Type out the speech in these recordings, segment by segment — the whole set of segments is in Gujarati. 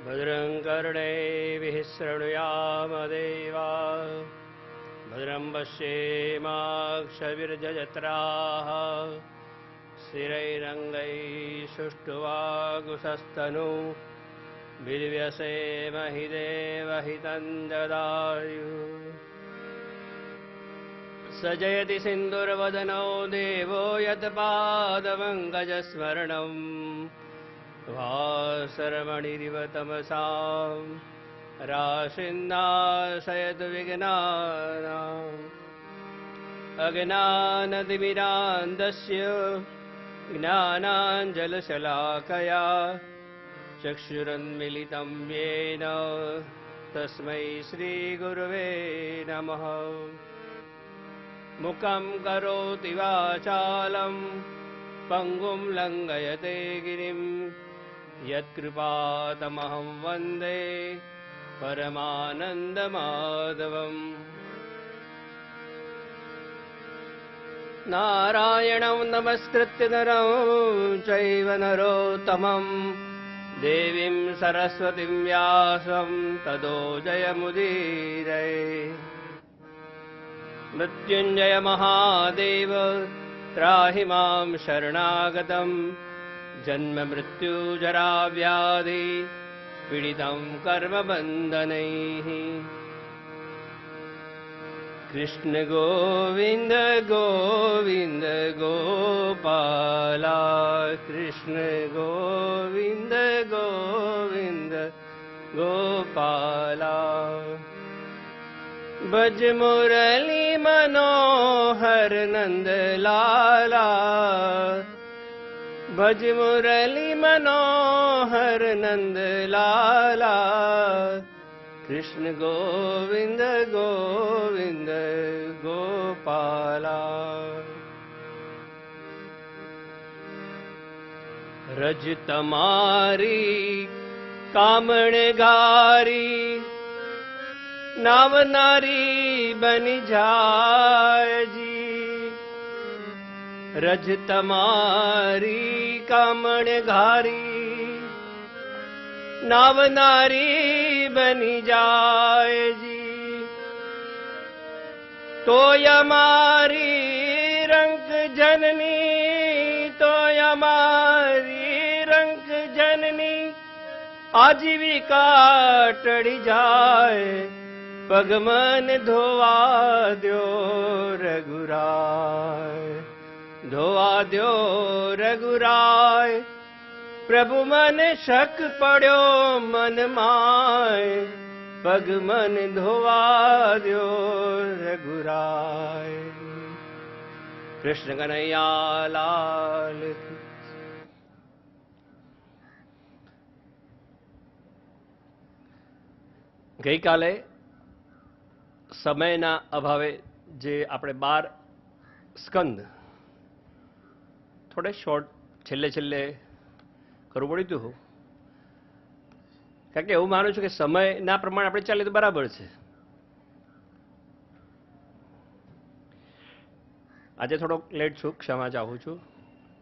भद्रं कर्णैः शृणुयाम देवाः भद्रं पश्येमाक्षभिर्यजत्राः स्थिरैरङ्गैः सुष्ठुवागुंसस्तनू बिल्व्यसेमहि देवहितं ददायुः स जयति सिन्दूरवदनो देवो यत्पादपङ्कजस्मरणम् वासरमणिरिव तमसां राशिन्नाशयतु विघ्नानाम् अज्ञानतिमिरान्धस्य ज्ञानाञ्जलशलाकया चक्षुरुन्मीलितं येन तस्मै श्रीगुरुवे नमः। मुखं करोति वाचालं पङ्गुं लङ्घयते गिरिं यत्कृपातमहं वन्दे परमानन्दमाधवम्। नारायणं नमस्कृत्य नरं चैव नरोत्तमं देवीं सरस्वतीं व्यासं ततो जयमुदीरये। मृत्युञ्जय महादेव त्राहि मां शरणागतं जन्म मृत्यु जरा व्याधि पीडितं कर्मबन्धनैः। कृष्ण गोविन्द गोविन्द गोपाला कृष्ण गोविन्द गोविन्द गोपाला। भज मुरली मनोहर नंद लाला भज मुरली मनोहर नंद लाला कृष्ण गोविंद गोविंद गोपाला। रज तमारी कामण गारी नाव नारी बन जाए जी। रज तमारी कामण घारी नाव नारी बनी जाए जी। तो यमारी रंग जननी तो यमारी रंग जननी आजीविका टड़ी जाए पगमन धोवा द्यो रघुराय धोवा द्यो रघुराय। प्रभु मन शक पड़ो मन माय पगमन धोवा द्यो रघुराय। कृष्ण कन्हैया लाल। गई काले समयना अभावे जे આપણે 12 સ્કંદ થોડે શોર્ટ છેલ્લે છેલ્લે કરવું પડ્યું હતું કારણ કે એવું માનું છું કે સમયના પ્રમાણે આપણે ચાલીએ તો બરાબર છે। આજે થોડો લેટ છું, ક્ષમા ચાહું છું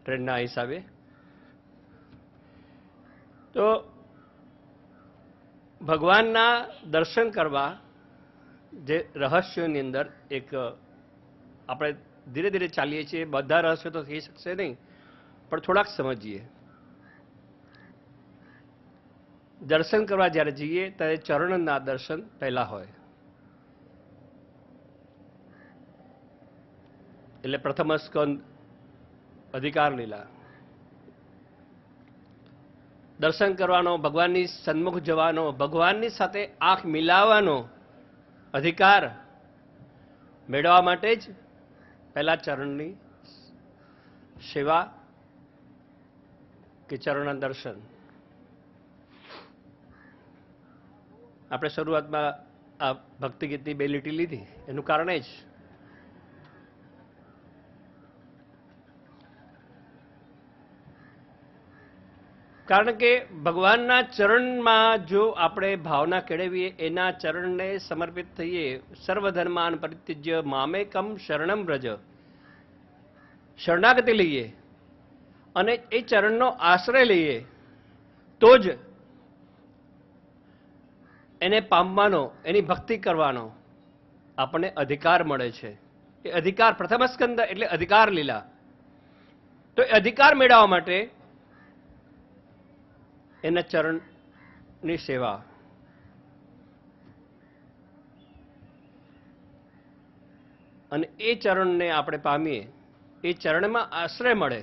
ટ્રેનના હિસાબે। તો ભગવાનના દર્શન કરવા જે રહસ્યોની અંદર એક આપણે ધીરે ધીરે ચાલીએ છીએ, બધા રહસ્યો તો થઈ શકશે નહીં પણ થોડાક સમજીએ। દર્શન કરવા જ્યારે જઈએ ત્યારે ચરણના દર્શન પહેલા હોય એટલે પ્રથમ સ્કંદ અધિકાર લીલા। દર્શન કરવાનો, ભગવાનની સન્મુખ જવાનો, ભગવાનની સાથે આંખ મિલાવવાનો અધિકાર મેળવવા માટે જ પહેલા ચરણની સેવા કે ચરણના દર્શન। આપણે શરૂઆતમાં આ ભક્તિ ગીતની 2 લીટી લીધી એનું કારણ જ કારણ કે ભગવાનના ચરણમાં જો આપણે ભાવના કેળવીએ, એના ચરણને સમર્પિત થઈએ, સર્વધર્માન પરિત્યજ્ય મામેકમ શરણમ વ્રજ, શરણાગતિ લઈએ અને એ ચરણનો આશ્રય લઈએ તો જ એને પામવાનો, એની ભક્તિ કરવાનો આપણને અધિકાર મળે છે. એ અધિકાર પ્રથમ સ્કંદ એટલે અધિકાર લીલા. તો એ અધિકાર મેળવવા માટે એના ચરણની સેવા, અને એ ચરણને આપણે પામીએ, એ ચરણમાં આશ્રય મળે.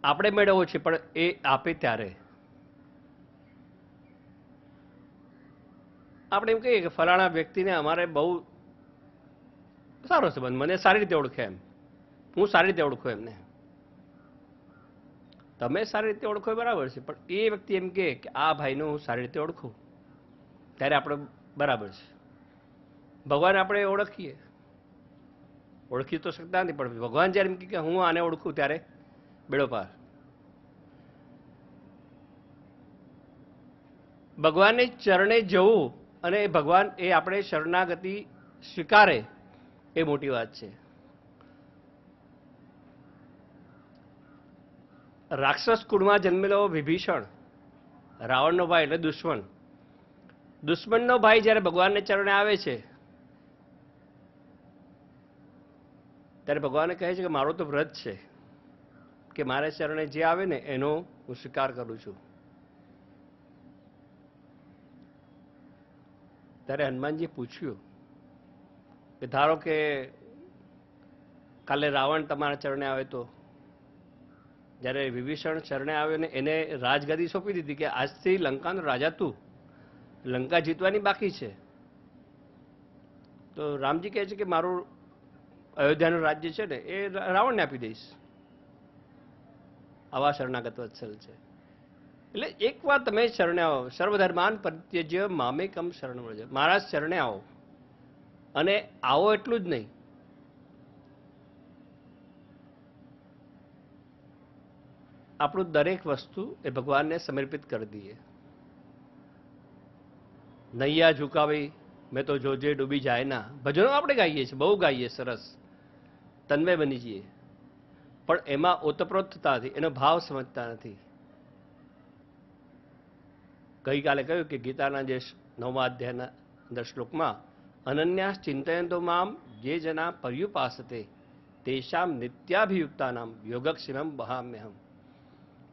આપણે મેળવવો છે પણ એ આપે ત્યારે આપણે એમ કહીએ કે ફલાણા વ્યક્તિને અમારે બહુ સારો સંબંધ, મને સારી રીતે ઓળખે, એમ હું સારી રીતે ઓળખું એમને. તમે સારી રીતે ઓળખો બરાબર છે, પણ એ વ્યક્તિ એમ કે આ ભાઈને હું સારી રીતે ઓળખું, ત્યારે આપણે બરાબર છે. ભગવાન આપણે ઓળખી તો શકતા નથી, પણ ભગવાન જ્યારે એમ કે હું આને ઓળખું ત્યારે બેડો પાર. ભગવાનને ચરણે જવું અને ભગવાન એ આપણે શરણાગતિ સ્વીકારે એ મોટી વાત છે. રાક્ષસ કુળમાં જન્મેલો વિભીષણ, રાવણનો ભાઈ એટલે દુશ્મન, દુશ્મનનો ભાઈ જ્યારે ભગવાનને ચરણે આવે છે ત્યારે ભગવાને કહે છે કે મારો તો વ્રત છે કે મારે ચરણે જે આવે ને એનો હું સ્વીકાર કરું છું. ત્યારે હનુમાનજી પૂછ્યું કે ધારો કે કાલે રાવણ તમારા ચરણે આવે તો? જ્યારે વિભીષણ ચરણે આવ્યો ને એને રાજગાદી સોંપી દીધી કે આજથી લંકાનો રાજા તું, લંકા જીતવાની બાકી છે. તો રામજી કહે છે કે મારું અયોધ્યાનું રાજ્ય છે ને એ રાવણને આપી દઈશ. આવા શરણાગત વત્સલ છે. એટલે એકવાર તમે શરણે આવો, સર્વધર્માન પરિત્યજ્ય મામેકમ શરણં વ્રજ, મારા શરણે આવો. અને આવો એટલું જ નહીં, આપણું દરેક વસ્તુ એ ભગવાનને સમર્પિત કરી દઈએ. નૈયા ઝુકાવી મેં તો જોજે ડૂબી જાય ના, ભજનો આપણે ગાઈએ છીએ, બહુ ગાઈએ, સરસ, તન્મય બની જઈએ, પણ એમાં ઓતપ્રોત થતા નથી, એનો ભાવ સમજતા નથી. ગઈકાલે કહ્યું કે ગીતાના જે 9મા અધ્યાયના અંદર શ્લોકમાં અનન્યાસ ચિંતયંતો મામ જે જના પર્યુપાસતે તેષામ નિત્યાભિયુક્તાનામ યોગક્ષેમમ વહામ્યહમ.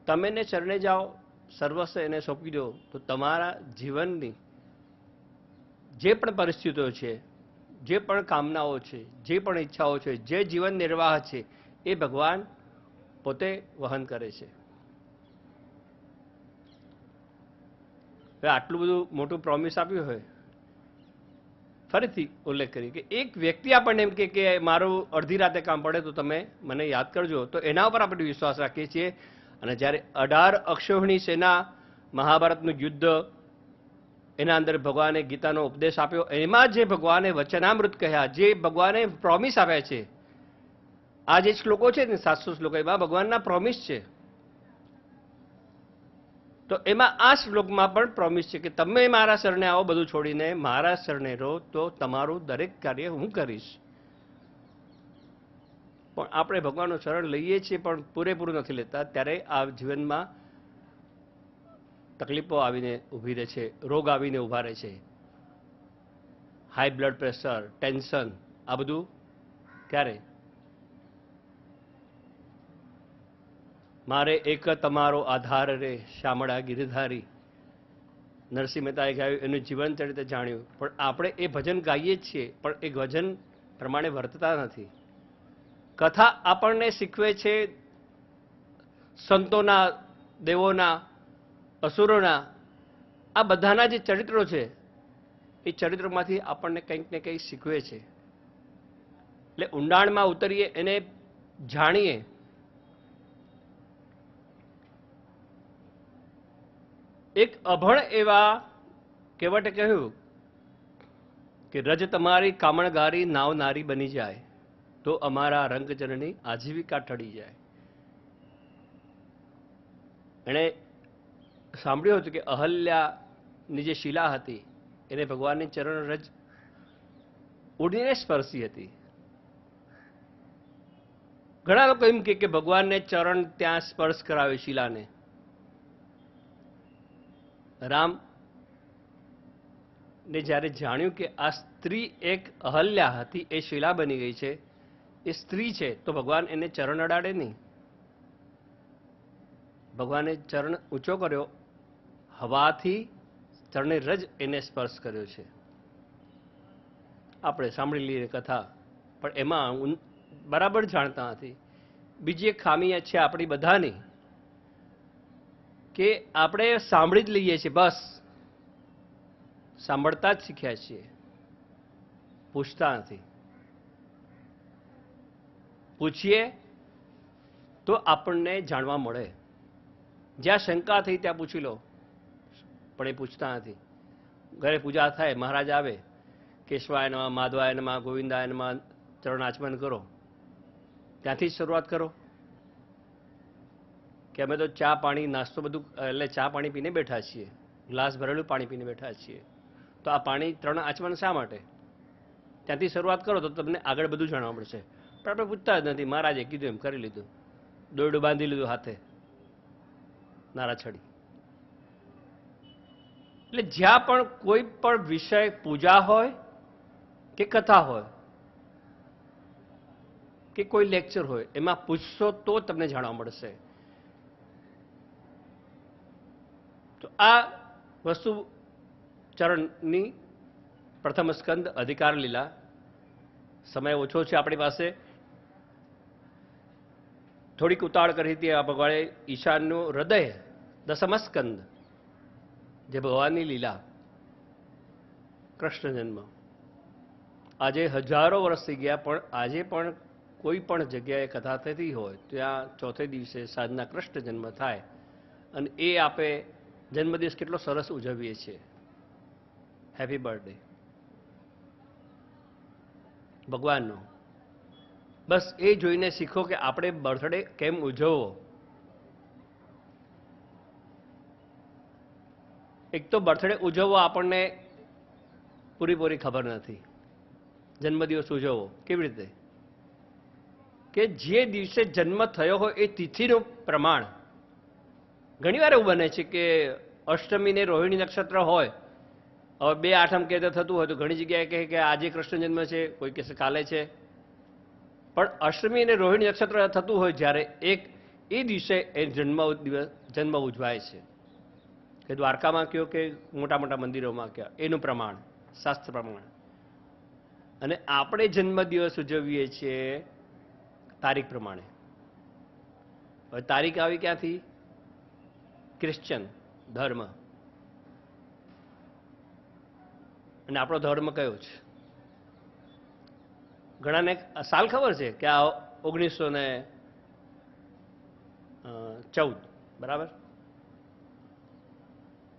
તમે ને ચરણે જાઓ, સર્વસ્વ એને સોંપી દો, તો તમારા જીવનની જે પણ પરિસ્થિતિઓ છે, જે પણ કામનાઓ છે, જે પણ ઈચ્છાઓ છે, જે જીવન નિર્વાહ છે, એ ભગવાન પોતે વહન કરે છે. આટલું બધું મોટું પ્રોમિસ આપ્યું હોય, ફરીથી ઉલ્લેખ કરી કે એક વ્યક્તિ આપણને એમ કે મારું અડધી રાતે કામ પડે તો તમે મને યાદ કરજો, તો એના ઉપર આપણે વિશ્વાસ રાખીએ છીએ. અને જ્યારે 18 અક્ષોહિણી સેના, મહાભારતનું યુદ્ધ, એના અંદર ભગવાને ગીતાનો ઉપદેશ આપ્યો, એમાં જે ભગવાને વચનામૃત કહ્યા, જે ભગવાને પ્રોમિસ આપ્યા છે, આ જે શ્લોકો છે ને 700 શ્લોકો, એમાં ભગવાનના પ્રોમિસ છે. તો એમાં આ શ્લોકમાં પણ પ્રોમિસ છે કે તમે મારા શરણે આવો, બધું છોડીને મારા શરણે રહો, તો તમારું દરેક કાર્ય હું કરીશ. પણ આપણે ભગવાનનું શરણ લઈએ છીએ પણ પૂરેપૂરું નથી લેતા, ત્યારે આ જીવનમાં તકલીફો આવીને ઊભી રહે છે, રોગ આવીને ઊભા રહે છે, હાઈ બ્લડ પ્રેશર, ટેન્શન, આ બધું ક્યારે? મારે એક તમારો આધાર રે શામળા ગિરધારી, નરસિંહ મહેતાએ ગાયું, એનું જીવન ચરિત્ર જાણ્યું. પણ આપણે એ ભજન ગાઈએ જ છીએ, પણ એ ભજન પ્રમાણે વર્તતા નથી. કથા આપણને શીખવે છે સંતોના, દેવોના, અસુરોના, આ બધાના જે ચરિત્રો છે એ ચરિત્રોમાંથી આપણને કંઈક ને કંઈક શીખવે છે. એટલે ઊંડાણમાં ઉતરીએ, એને જાણીએ. એક અભણ એવા કેવટે કહ્યું કે રજ તમારી કામણગારી નાવનારી બની જાય તો અમારા રંગજનની આજીવિકા ટળી જાય. એણે સાંભળ્યું હતું કે અહલ્યાની જે શિલા હતી એને ભગવાનની ચરણ રજ ઉડીને સ્પર્શી હતી. ઘણા લોકો એમ કે ભગવાનને ચરણ ત્યાં સ્પર્શ કરાવે શિલાને, રામ ને જ્યારે જાણ્યું કે આ સ્ત્રી એક અહલ્યા હતી, એ શિલા બની ગઈ છે, એ સ્ત્રી છે, તો ભગવાન એને ચરણ અડાડે નહીં. ભગવાને ચરણ ઊંચો કર્યો, હવાથી ચરણે રજ એને સ્પર્શ કર્યો છે. આપણે સાંભળી લઈએ કથા, પણ એમાં બરાબર જાણતા નથી. બીજી એક ખામી છે આપણી બધાની, કે આપણે સાંભળી જ લઈએ છીએ, બસ સાંભળતા જ શીખ્યા છીએ, પૂછતા નથી. પૂછીએ તો આપણને જાણવા મળે. જ્યાં શંકા થઈ ત્યાં પૂછી લો, પણ એ પૂછતા નથી. ઘરે પૂજા થાય, મહારાજ આવે, કેશવાય નમઃ, માધવાય નમઃ, ગોવિંદાય નમઃ, ચરણ આચમન કરો, ત્યાંથી જ શરૂઆત કરો. કે અમે તો ચા પાણી નાસ્તો બધું, એટલે ચા પાણી પીને બેઠા છીએ, ગ્લાસ ભરેલું પાણી પીને બેઠા છીએ, તો આ પાણી ત્રણ આચમન શા માટે? ત્યાંથી શરૂઆત કરો તો તમને આગળ બધું જાણવા મળશે. પણ આપણે પૂછતા જ નથી. મહારાજે કીધું એમ કરી લીધું, દોરડું બાંધી લીધું હાથે, નારા છડી. એટલે જ્યાં પણ કોઈ પણ વિષય, પૂજા હોય કે કથા હોય કે કોઈ લેક્ચર હોય, એમાં પૂછશો તો તમને જાણવા મળશે. તો આ વસ્તુ ચરણની પ્રથમ સ્કંદ અધિકાર લીલા. સમય ઓછો છે આપણી પાસે, થોડીક ઉતાળ કરી હતી. આ ભગવાને ઈશાનનું હૃદય, દસમ સ્કંદ, જે ભગવાનની લીલા, કૃષ્ણ જન્મ. આજે હજારો વર્ષ થઈ ગયા, પણ આજે પણ કોઈ પણ જગ્યાએ કથા થતી હોય ત્યાં ચોથે દિવસે સાંજના કૃષ્ણ જન્મ થાય, અને એ આપે જન્મદિવસ કેટલો સરસ ઉજવીએ છીએ. હેપી બર્થડે ભગવાનનો. બસ એ જોઈને શીખો કે આપણે બર્થડે કેમ ઉજવવો. એક તો બર્થડે ઉજવવો આપણને પૂરેપૂરી ખબર નથી. જન્મદિવસ ઉજવવો કેવી રીતે? કે જે દિવસે જન્મ થયો હોય એ તિથિનું પ્રમાણ. ઘણીવાર એવું બને છે કે અષ્ટમીને રોહિણી નક્ષત્ર હોય, હવે 2 આઠમ કે થતું હોય તો ઘણી જગ્યાએ કહે કે આજે કૃષ્ણ જન્મ છે, કોઈ કહેશે કાલે છે. પણ અષ્ટમી અને રોહિણી નક્ષત્ર થતું હોય જ્યારે એ દિવસે એ જન્મ ઉજવાય છે. કે દ્વારકામાં કયો કે મોટા મોટા મંદિરોમાં કયો, એનું પ્રમાણ શાસ્ત્ર પ્રમાણ. અને આપણે જન્મદિવસ ઉજવીએ છીએ તારીખ પ્રમાણે. હવે તારીખ આવી ક્યાંથી? ક્રિશ્ચન ધર્મ. અને આપણો ધર્મ કયો છે? ઘણાને સાલ ખબર છે કે આ 1914, બરાબર?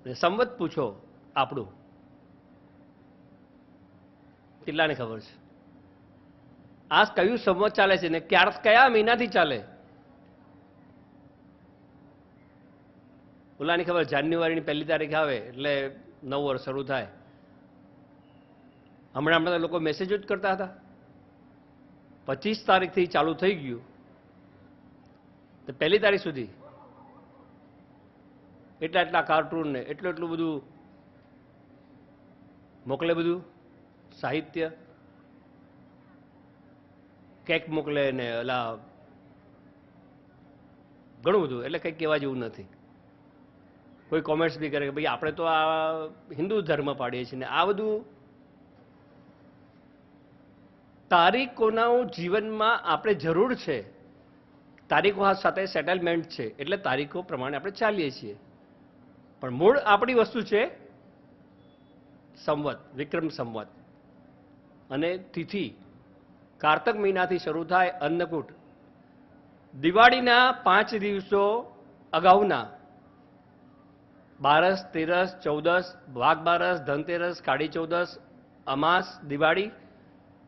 સંવત પૂછો આપણું, કેટલાને ખબર છે? આ કયું સંવત ચાલે છે ને કયા મહિનાથી ચાલે? ઓલાની ખબર, જાન્યુઆરીની 1 તારીખ આવે એટલે નવું વર્ષ શરૂ થાય. હમણાં લોકો મેસેજો જ કરતા હતા. 25 તારીખથી ચાલુ થઈ ગયું તો 1 તારીખ સુધી એટલા કાર્ટૂન ને એટલું બધું મોકલે, બધું સાહિત્ય, કેક મોકલે ને ઓલા ઘણું બધું. એટલે કંઈ કહેવા જેવું નથી. કોઈ કોમેન્ટ્સ બી કરે કે ભાઈ આપણે તો આ હિન્દુ ધર્મ પાડીએ છીએ ને આ બધું. તારીખોના જીવનમાં આપણે જરૂર છે. તારીખો સાથે સેટલમેન્ટ છે એટલે તારીખો પ્રમાણે આપણે ચાલીએ છીએ. પણ મૂળ આપણી વસ્તુ છે સંવત, વિક્રમ સંવત. અને તિથિ કારતક મહિનાથી શરૂ થાય, અન્નકૂટ. દિવાળીના 5 દિવસો અગાઉના, બારસ, તેરસ, ચૌદસ, વાઘ બારસ, ધનતેરસ, કાળી ચૌદસ, અમાસ, દિવાળી,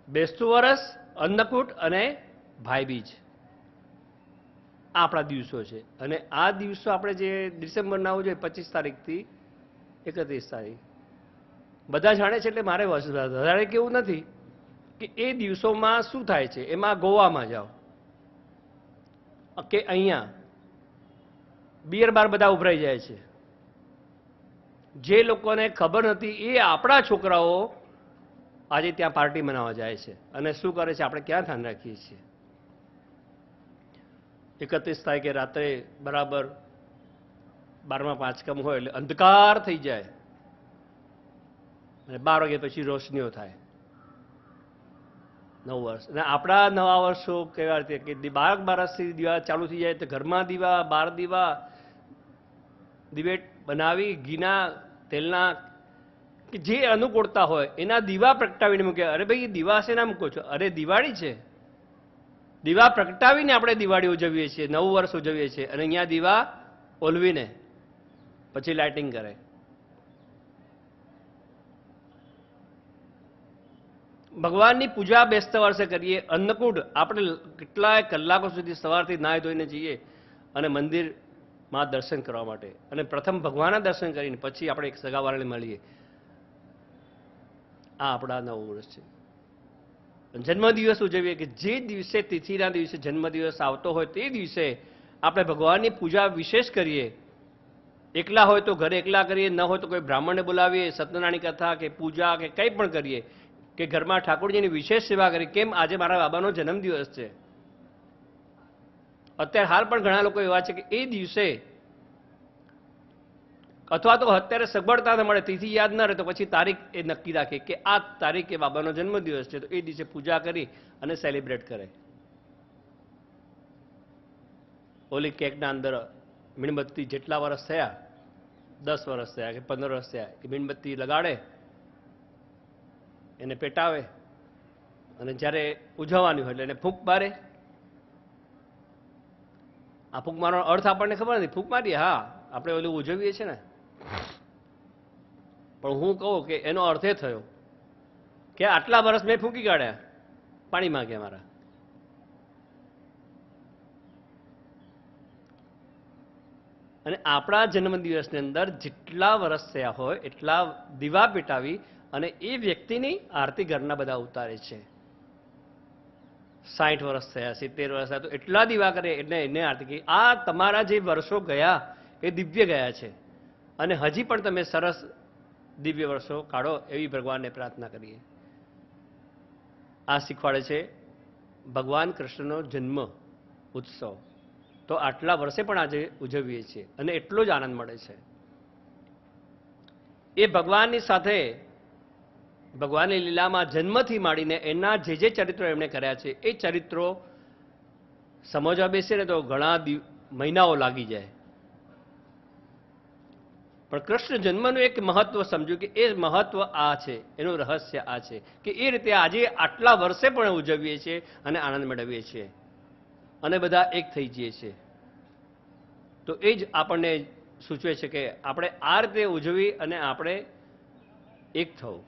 બેસતું વરસ, અન્નકૂટ અને ભાઈબીજ. આપણા દિવસો છે. અને આ દિવસો આપણે જે ડિસેમ્બરના ઉજવીએ 25 તારીખથી 31 તારીખ, બધા જાણે છે. એટલે મારે વધારે કેવું નથી કે એ દિવસોમાં શું થાય છે. એમાં ગોવામાં જાઓ કે અહીંયા બિયર બાર બધા ઉભરાઈ જાય છે. જે લોકોને ખબર નથી એ આપણા છોકરાઓ આજે ત્યાં પાર્ટી મનાવવા જાય છે અને શું કરે છે આપણે ક્યાં ધ્યાન રાખીએ છીએ. 31 તારીખે રાત્રે બરાબર 12મા પાંચકમ હોય એટલે અંધકાર થઈ જાય અને 12 વાગ્યા પછી રોશનીઓ થાય. 9 વર્ષ અને આપણા નવા વર્ષો કેવા રીતે કે 12 બારસથી દીવા ચાલુ થઈ જાય તો ઘરમાં દીવા 12 દીવા દિવેટ બનાવી ઘીના તેલના કે જે અનુકૂળતા હોય એના દીવા પ્રગટાવીને મૂકે. અરે ભાઈ દીવા શેના મૂકો છો? અરે દિવાળી છે. દીવા પ્રગટાવીને આપણે દિવાળી ઉજવીએ છીએ, નવું વર્ષ ઉજવીએ છીએ અને અહીંયા દીવા ઓલવીને પછી લાઇટિંગ કરે. ભગવાનની પૂજા બેસતા વર્ષે કરીએ. અન્નકૂટ આપણે કેટલાય કલાકો સુધી સવારથી નાહી ધોઈને જઈએ અને મંદિરમાં દર્શન કરવા માટે અને પ્રથમ ભગવાનના દર્શન કરીને પછી આપણે એક સગાવાળાને મળીએ. આ આપણા નવું વર્ષ છે. જન્મદિવસ ઉજવીએ કે જે દિવસે તિથિના દિવસે જન્મદિવસ આવતો હોય તે દિવસે આપણે ભગવાનની પૂજા વિશેષ કરીએ. એકલા હોય તો ઘરે એકલા કરીએ, ન હોય તો કોઈ બ્રાહ્મણને બોલાવીએ, સત્યનારાયણ કથા કે પૂજા કે કંઈ પણ કરીએ કે ઘરમાં ઠાકોરજીની વિશેષ સેવા કરીએ. કેમ? આજે મારા બાબાનો જન્મદિવસ છે. અત્યારે હાલ પણ ઘણા લોકો એવા છે કે એ દિવસે અથવા તો અત્યારે સગવડતા ન મળે, તિથિ યાદ ન રહે તો પછી તારીખ એ નક્કી રાખે કે આ તારીખે બાબાનો જન્મદિવસ છે તો એ દિવસે પૂજા કરી અને સેલિબ્રેટ કરે. ઓલી કેકના અંદર મીણબત્તી જેટલા વર્ષ થયા, 10 વર્ષ થયા કે 15 વર્ષ થયા, એ મીણબત્તી લગાડે, એને પેટાવે અને જ્યારે ઉજવવાની હોય એટલે એને ફૂંક મારે. આ ફૂંક મારવાનો અર્થ આપણને ખબર નથી. ફૂંક મારીએ, હા આપણે ઓલું ઉજવીએ છીએ ને, પણ હું કહું કે એનો અર્થ એ થયો કે આટલા વર્ષ મેં ફૂંકી કાઢ્યા, પાણી માંગ્યા મારા. અને આપણા જન્મદિવસની અંદર જેટલા વર્ષ થયા હોય એટલા દીવા પેટાવી અને એ વ્યક્તિની આરતી ઘરના બધા ઉતારે છે. 60 વર્ષ થયા, 70 વર્ષ થયા તો એટલા દીવા કરે એટલે એને આરતી કરી. આ તમારા જે વર્ષો ગયા એ દિવ્ય ગયા છે અને હજી પણ તમે સરસ દિવ્ય વર્ષો કાઢો એવી ભગવાનને પ્રાર્થના કરીએ. આ શીખવાડે છે ભગવાન કૃષ્ણનો જન્મ ઉત્સવ. તો આટલા વર્ષે પણ આજે ઉજવીએ છીએ અને એટલો જ આનંદ મળે છે. એ ભગવાનની સાથે ભગવાનની લીલામાં જન્મથી માંડીને એના જે જે ચરિત્રો એમણે કર્યા છે એ ચરિત્રો સમજવા બેસે ને તો ઘણા મહિનાઓ લાગી જાય. પણ કૃષ્ણ જન્મનું એક મહત્વ સમજ્યું કે એ મહત્વ આ છે, એનું રહસ્ય આ છે કે એ રીતે આજે આટલા વર્ષે પણ ઉજવીએ છીએ અને આનંદ મેળવીએ છીએ અને બધા એક થઈ જઈએ છીએ. તો એ જ આપણને સૂચવે છે કે આપણે આ રીતે ઉજવી અને આપણે એક થવું.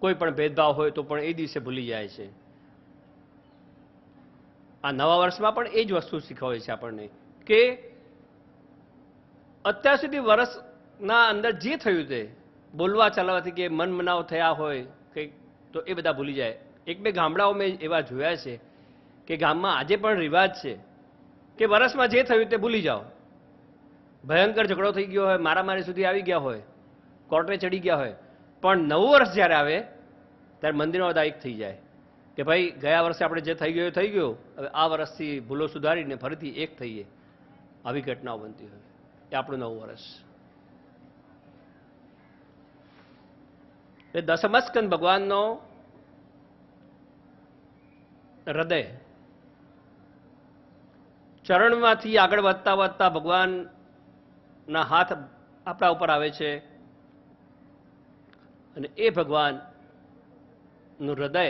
કોઈ પણ ભેદભાવ હોય તો પણ એ દિવસે ભૂલી જાય છે. આ નવા વર્ષમાં પણ એ જ વસ્તુ શીખવે છે આપણને કે અત્યાર સુધી વર્ષના અંદર જે થયું તે બોલવા ચાલવાથી કે મન મનાવ થયા હોય કંઈક તો એ બધા ભૂલી જાય. એક બે ગામડાઓ મેં એવા જોયા છે કે ગામમાં આજે પણ રિવાજ છે કે વર્ષમાં જે થયું તે ભૂલી જાઓ. ભયંકર ઝઘડો થઈ ગયો હોય, મારામારી સુધી આવી ગયા હોય, કોર્ટે ચડી ગયા હોય, પણ નવું વર્ષ જ્યારે આવે ત્યારે મંદિરમાં બધા એક થઈ જાય કે ભાઈ ગયા વર્ષે આપણે જે થઈ ગયું એ થઈ ગયું, હવે આ વર્ષથી ભૂલો સુધારીને ફરીથી એક થઈએ. આવી ઘટનાઓ બનતી હોય એ આપણું નવું વર્ષ. એ દશમસ્કંદ ભગવાનનો હૃદય ચરણમાંથી આગળ વધતા વધતા ભગવાનના હાથ આપણા ઉપર આવે છે અને એ ભગવાનનું હૃદય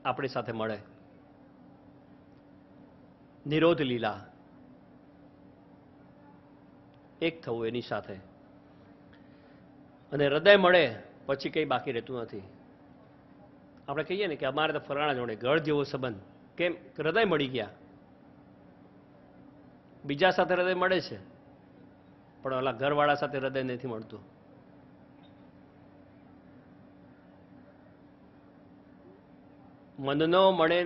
આપણી સાથે મળે. નિરોધ લીલા, એક થવું એની સાથે. અને હૃદય મળે પછી કંઈ બાકી રહેતું નથી. આપણે કહીએ ને કે અમારે તો ફલાણા જોડે ગઢ જેવો સંબંધ. કેમ? હૃદય મળી ગયા. બીજા સાથે હૃદય મળે છે પણ ઓલા ઘરવાળા સાથે હૃદય નથી મળતું. મનનો મળે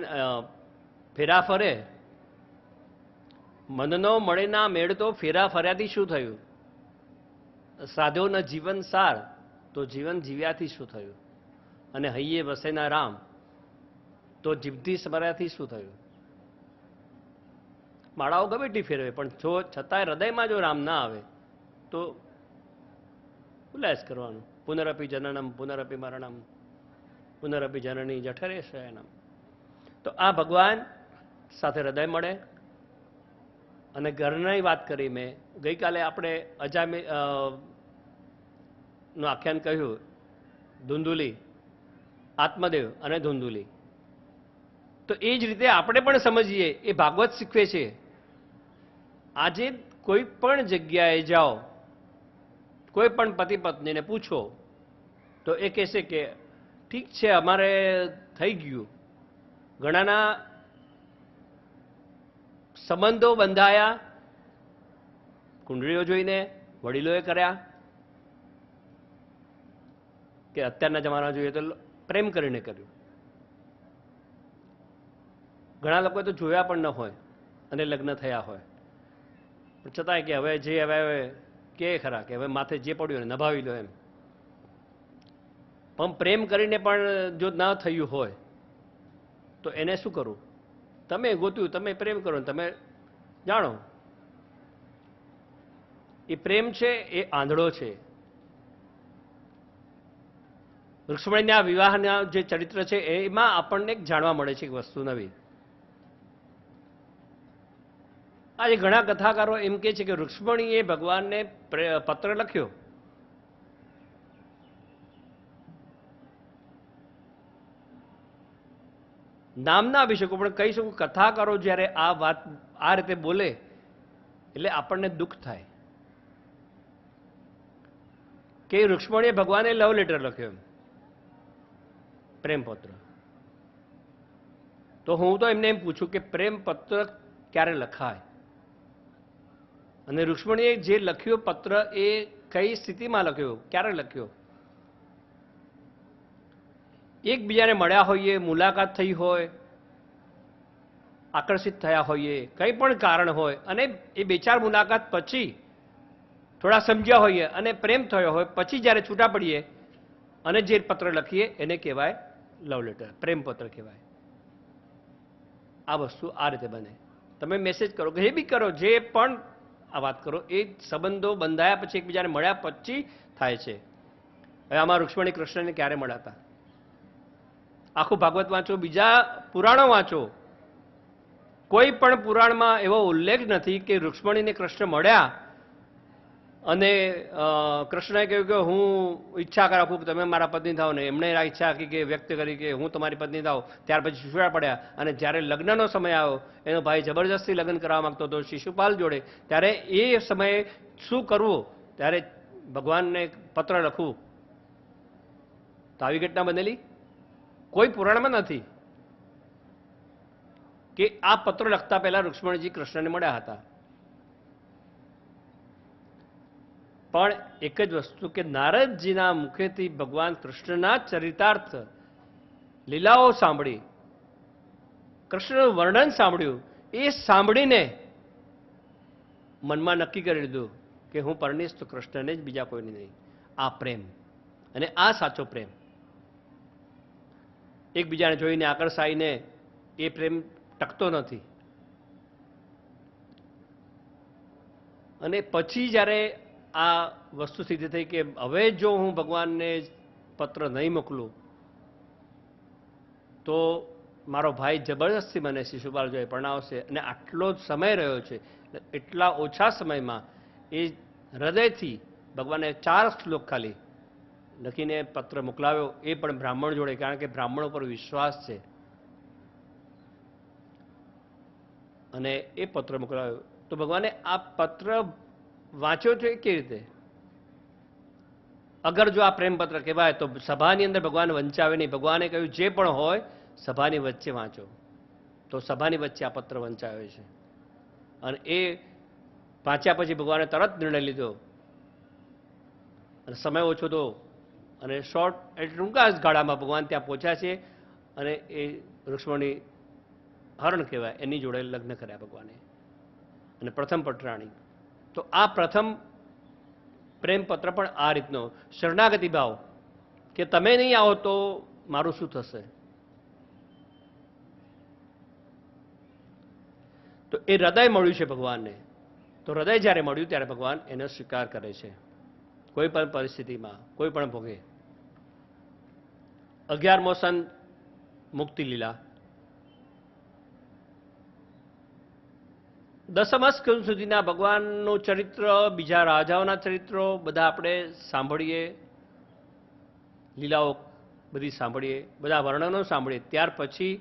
ફેરા ફરે મનનો મળે ના મેળ તો ફેરા ફર્યાથી શું થયું? સાધો ન જીવન સાર તો જીવન જીવ્યાથી શું થયું? અને હૈયે વસેના રામ તો જીભથી સ્મર્યાથી શું થયું? માળાઓ ગમે તે ફેરવે પણ જો છતાંય હૃદયમાં જો રામ ના આવે તો ઉલ્લાસ કરવાનું. પુનરપી જનનમ પુનરપી મરણમ પુનરપી જનની જઠરે શયનમ. તો આ ભગવાન સાથે હૃદય મળે. અને ઘરની વાત કરી મેં ગઈકાલે આપણે અજામે નું આખ્યાન કહ્યું, ધુંધુલી, આત્મદેવ અને ધુંધુલી. તો એ જ રીતે આપણે પણ સમજીએ, એ ભાગવત શીખવે છે. આજે કોઈ પણ જગ્યાએ જાઓ, કોઈ પણ પતિ પત્નીને પૂછો તો એ કહેશે કે ઠીક છે અમારે થઈ ગયું. ઘણાના સંબંધો બંધાયા કુંડળીઓ જોઈને, વડીલોએ કર્યા, કે અત્યારના જમાના જોઈએ તો પ્રેમ કરીને કર્યું. ઘણા લોકોએ તો જોયા પણ ન હોય અને લગ્ન થયા હોય, પણ છતાંય કે હવે જે હવે કે ખરા કે હવે માથે જે પડ્યું ને નભાવી લો એમ. પણ પ્રેમ કરીને પણ જો ના થયું હોય તો એને શું કરવું? તમે ગોત્યું, તમે પ્રેમ કરો, તમે જાણો. એ પ્રેમ છે એ આંધળો છે. રુક્ષ્મણીના વિવાહના જે ચરિત્ર છે એમાં આપણને જાણવા મળે છે એક વસ્તુ નવી. આજે ઘણા કથાકારો એમ કે છે કે રુક્ષ્મણીએ ભગવાનને પત્ર લખ્યો. નામ ના આપી શકું પણ કહી શકું, કથાકારો જ્યારે આ વાત આ રીતે બોલે એટલે આપણને દુઃખ થાય કે રુક્ષ્મણીએ ભગવાને લવ લેટર લખ્યો એમ, પ્રેમપત્ર. તો હું તો એમને એમ પૂછું કે પ્રેમપત્ર ક્યારે લખાય? અને રુક્ષ્મણીએ જે લખ્યો પત્ર એ કઈ સ્થિતિમાં લખ્યો, ક્યારે લખ્યો? એકબીજાને મળ્યા હોઈએ, મુલાકાત થઈ હોય, આકર્ષિત થયા હોઈએ, કંઈ પણ કારણ હોય, અને એ બે ચાર મુલાકાત પછી થોડા સમજ્યા હોઈએ અને પ્રેમ થયો હોય, પછી જ્યારે છૂટા પડીએ અને જે પત્ર લખીએ એને કહેવાય લવ લેટર, પ્રેમપત્ર કહેવાય. આ વસ્તુ આ રીતે બને. તમે મેસેજ કરો કે જે બી કરો, જે પણ આ વાત કરો, એ સંબંધો બંધાયા પછી એકબીજાને મળ્યા પછી થાય છે. હવે આમાં રુક્ષ્મણી કૃષ્ણને ક્યારે મળ્યા હતા? આખું ભાગવત વાંચો, બીજા પુરાણો વાંચો, કોઈ પણ પુરાણમાં એવો ઉલ્લેખ નથી કે રુક્ષ્મણીને કૃષ્ણ મળ્યા અને કૃષ્ણએ કહ્યું કે હું ઈચ્છા રાખું કે તમે મારા પત્ની થાવ, ને એમણે આ ઈચ્છા કે વ્યક્ત કરી કે હું તમારી પત્ની થાવ. ત્યાર પછી છૂટા પડ્યા અને જ્યારે લગ્નનો સમય આવ્યો, એનો ભાઈ જબરજસ્તી લગ્ન કરવા માંગતો હતો શિશુપાલ જોડે, ત્યારે એ સમયે શું કરવું? ત્યારે ભગવાનને પત્ર લખવું. તો આવી ઘટના બનેલી કોઈ પુરાણમાં નથી કે આ પત્ર લખતા પહેલા રુક્ષ્મણીજી કૃષ્ણને મળ્યા હતા. પણ એક જ વસ્તુ કે નારદજીના મુખેથી ભગવાન કૃષ્ણના ચરિતાર્થ લીલાઓ સાંભળી, કૃષ્ણનું વર્ણન સાંભળ્યું, એ સાંભળીને મનમાં નક્કી કરી લીધું કે હું પરણીશ તો કૃષ્ણને જ, બીજા કોઈને નહીં. આ પ્રેમ, અને આ સાચો પ્રેમ. એકબીજાને જોઈને આકર્ષાઈને એ પ્રેમ ટકતો નથી. અને પછી જ્યારે આ વસ્તુ સિદ્ધ થઈ કે હવે જો હું ભગવાનને પત્ર નહીં મોકલું તો મારો ભાઈ જબરદસ્તી મને શિશુપાલ જોડે પરણાવશે, અને આટલો જ સમય રહ્યો છે, એટલા ઓછા સમયમાં એ હૃદયથી ભગવાને 4 શ્લોક ખાલી લખીને પત્ર મોકલાવ્યો, એ પણ બ્રાહ્મણ જોડે, કારણ કે બ્રાહ્મણો પર વિશ્વાસ છે. અને એ પત્ર મોકલાવ્યો. તો ભગવાને આ પત્ર વાંચ્યો છે કેવી રીતે? અગર જો આ પ્રેમપત્ર કહેવાય તો સભાની અંદર ભગવાન વંચાવે નહીં. ભગવાને કહ્યું જે પણ હોય સભાની વચ્ચે વાંચો. તો સભાની વચ્ચે આ પત્ર વંચાયો છે. અને એ વાંચ્યા પછી ભગવાને તરત નિર્ણય લીધો, અને સમય ઓછો તો અને શોર્ટ એટલે ટૂંકા જ ગાળામાં ભગવાન ત્યાં પહોંચ્યા છે, અને એ રુક્ષ્મણી હરણ કહેવાય એની જોડે લગ્ન કર્યા ભગવાને. અને પ્રથમ પટરાણી. તો આ પ્રથમ પ્રેમપત્ર પણ આ રીતનો શરણાગતિ ભાવ કે તમે નહીં આવો તો મારું શું થશે. તો એ હૃદય મળ્યું છે ભગવાનને. તો હૃદય જ્યારે મળ્યું ત્યારે ભગવાન એનો સ્વીકાર કરે છે કોઈ પણ પરિસ્થિતિમાં, કોઈ પણ ભોગે. 11મો સંત મુક્તિ લીલા. દસમ સ્કંદ સુધીના ભગવાનનું ચરિત્ર, બીજા રાજાઓના ચરિત્રો બધા આપણે સાંભળીએ, લીલાઓ બધી સાંભળીએ, બધા વર્ણનો સાંભળીએ. ત્યાર પછી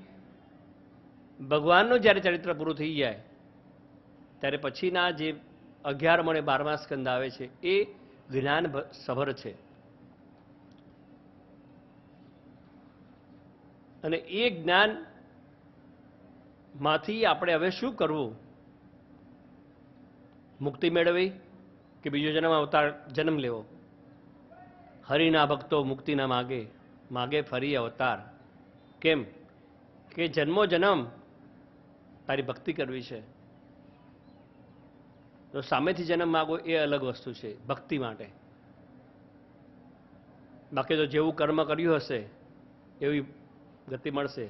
ભગવાનનું જ્યારે ચરિત્ર પૂરું થઈ જાય ત્યારે પછીના જે 11મો અને 12મા સ્કંદ આવે છે એ જ્ઞાન સભર છે. અને એ જ્ઞાનમાંથી આપણે હવે શું કરવું? મુક્તિ મેળવી કે બીજો જન્મ લેવો? હરિના ભક્તો મુક્તિ ના માગે, માગે ફરી અવતાર. કેમ કે જન્મો જન્મ તારી ભક્તિ કરવી છે. તો સામેથી જન્મ માગો એ અલગ વસ્તુ છે ભક્તિ માટે. બાકી તો જેવું કર્મ કર્યું હશે એવી ગતિ મળશે.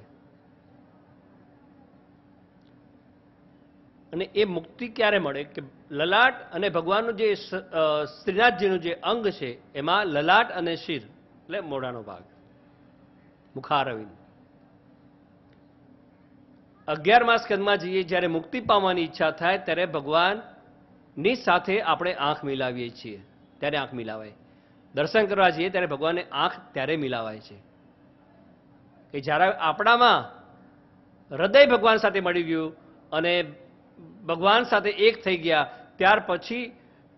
અને એ મુક્તિ ક્યારે મળે કે લલાટ અને ભગવાનનું જે શ્રીનાથજીનું જે અંગ છે એમાં લલાટ અને શિર એટલે મોઢાનો ભાગ, મુખારવિંદ. 11મા સ્કંદમાં જઈએ જ્યારે મુક્તિ પામવાની ઈચ્છા થાય ત્યારે ભગવાનની સાથે આપણે આંખ મિલાવીએ છીએ. ત્યારે આંખ મિલાવાય. દર્શન કરવા જઈએ ત્યારે ભગવાનને આંખ ત્યારે મિલાવાય છે કે જ્યારે આપણામાં હૃદય ભગવાન સાથે મળી ગયું અને ભગવાન સાથે એક થઈ ગયા ત્યાર પછી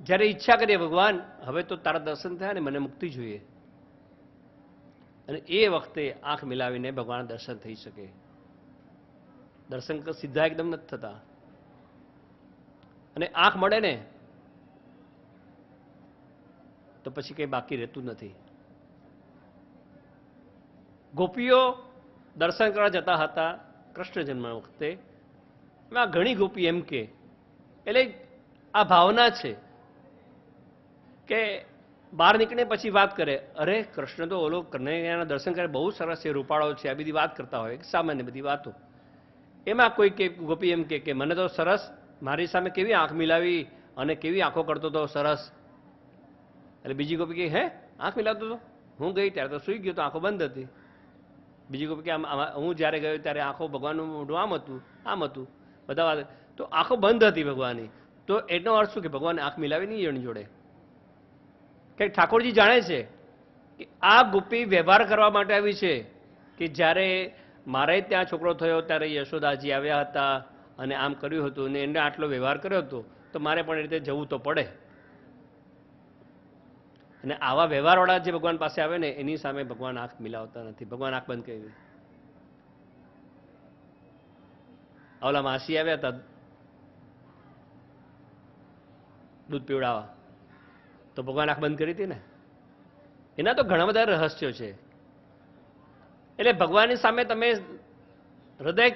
જ્યારે ઈચ્છા કરીએ ભગવાન હવે તો તારા દર્શન થયા ને મને મુક્તિ જોઈએ, અને એ વખતે આંખ મિલાવીને ભગવાન દર્શન થઈ શકે. દર્શન સીધા એકદમ નથી થતા. અને આંખ મળે ને તો પછી કંઈ બાકી રહેતું નથી. ગોપીઓ દર્શન કરવા જતા હતા કૃષ્ણ જન્મ વખતે. એમાં ઘણી ગોપી એમ કે એટલે આ ભાવના છે કે બહાર નીકળે પછી વાત કરે, અરે કૃષ્ણ તો ઓલો કનૈયાના દર્શન કરે બહુ સરસ છે, રૂપાળો છે, આ બધી વાત કરતા હોય સામાન્ય બધી વાતો. એમાં કોઈ કે ગોપી એમ કે મને તો સરસ મારી સામે કેવી આંખ મિલાવી અને કેવી આંખો કરતો હતો સરસ. એટલે બીજી ગોપી કે હે આંખ મિલાવતો હતો? હું ગઈ ત્યારે તો સૂઈ ગયો તો આંખો બંધ હતી. બીજી ગોપી કે હું જ્યારે ગયો ત્યારે આંખો ભગવાનનું મોઢું આમ હતું, આમ હતું, બધા વાત તો આંખો બંધ હતી ભગવાનની. તો એનો અર્થ શું કે ભગવાનને આંખ મિલાવી નહીં એની જોડે? કે ઠાકોરજી જાણે છે કે આ ગોપી વ્યવહાર કરવા માટે આવી છે કે જ્યારે મારે ત્યાં છોકરો થયો ત્યારે યશોદાજી આવ્યા હતા અને આમ કર્યું હતું ને એને આટલો વ્યવહાર કર્યો હતો તો મારે પણ એ રીતે જવું તો પડે. અને આવા વ્યવહારવાળા જે ભગવાન પાસે આવે ને એની સામે ભગવાન આંખ મિલાવતા નથી. ભગવાન આંખ બંધ કરી. ઓલા માસી આવ્યા હતા દૂધ પીવડાવવા તો ભગવાન આંખ બંધ કરી હતી ને. એના તો ઘણા બધા રહસ્યો છે. એટલે ભગવાનની સામે તમે હૃદય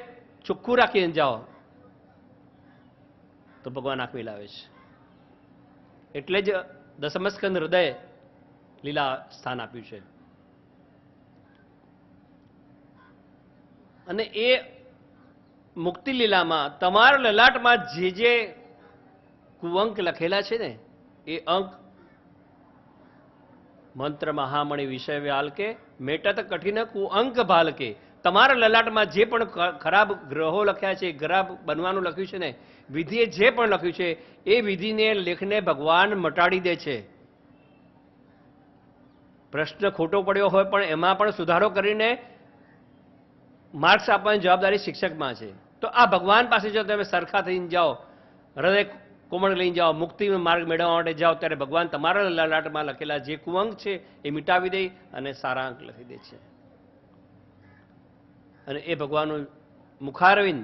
ચોખ્ખું રાખીને જાઓ તો ભગવાન આંખ મિલાવે છે. એટલે જ દસમ સ્કંદ હૃદય લીલા સ્થાન આપ્યું છે. અને એ મુક્તિ લીલામાં તમારા લલાટમાં જે જે કુઅંક લખેલા છે ને એ અંક મંત્ર મહામણી વિષય વ્યાલકે મેટત કઠિન કુઅંક ભાલકે. તમારા લલાટમાં જે પણ ખરાબ ગ્રહો લખ્યા છે, ખરાબ બનવાનું લખ્યું છે ને, વિધિએ જે પણ લખ્યું છે એ વિધિને લેખને ભગવાન મટાડી દે છે. પ્રશ્ન ખોટો પડ્યો હોય પણ એમાં પણ સુધારો કરીને માર્ક્સ આપવાની જવાબદારી શિક્ષકમાં છે. તો આ ભગવાન પાસે જો તમે સરખા થઈને જાઓ, હૃદય કોમળ લઈને જાઓ, મુક્તિનો માર્ગ મેળવવા માટે જાઓ ત્યારે ભગવાન તમારા લલાટમાં લખેલા જે કુઅંક છે એ મિટાવી દે અને સારા અંક લખી દે છે. અને એ ભગવાનનું મુખારવિંદ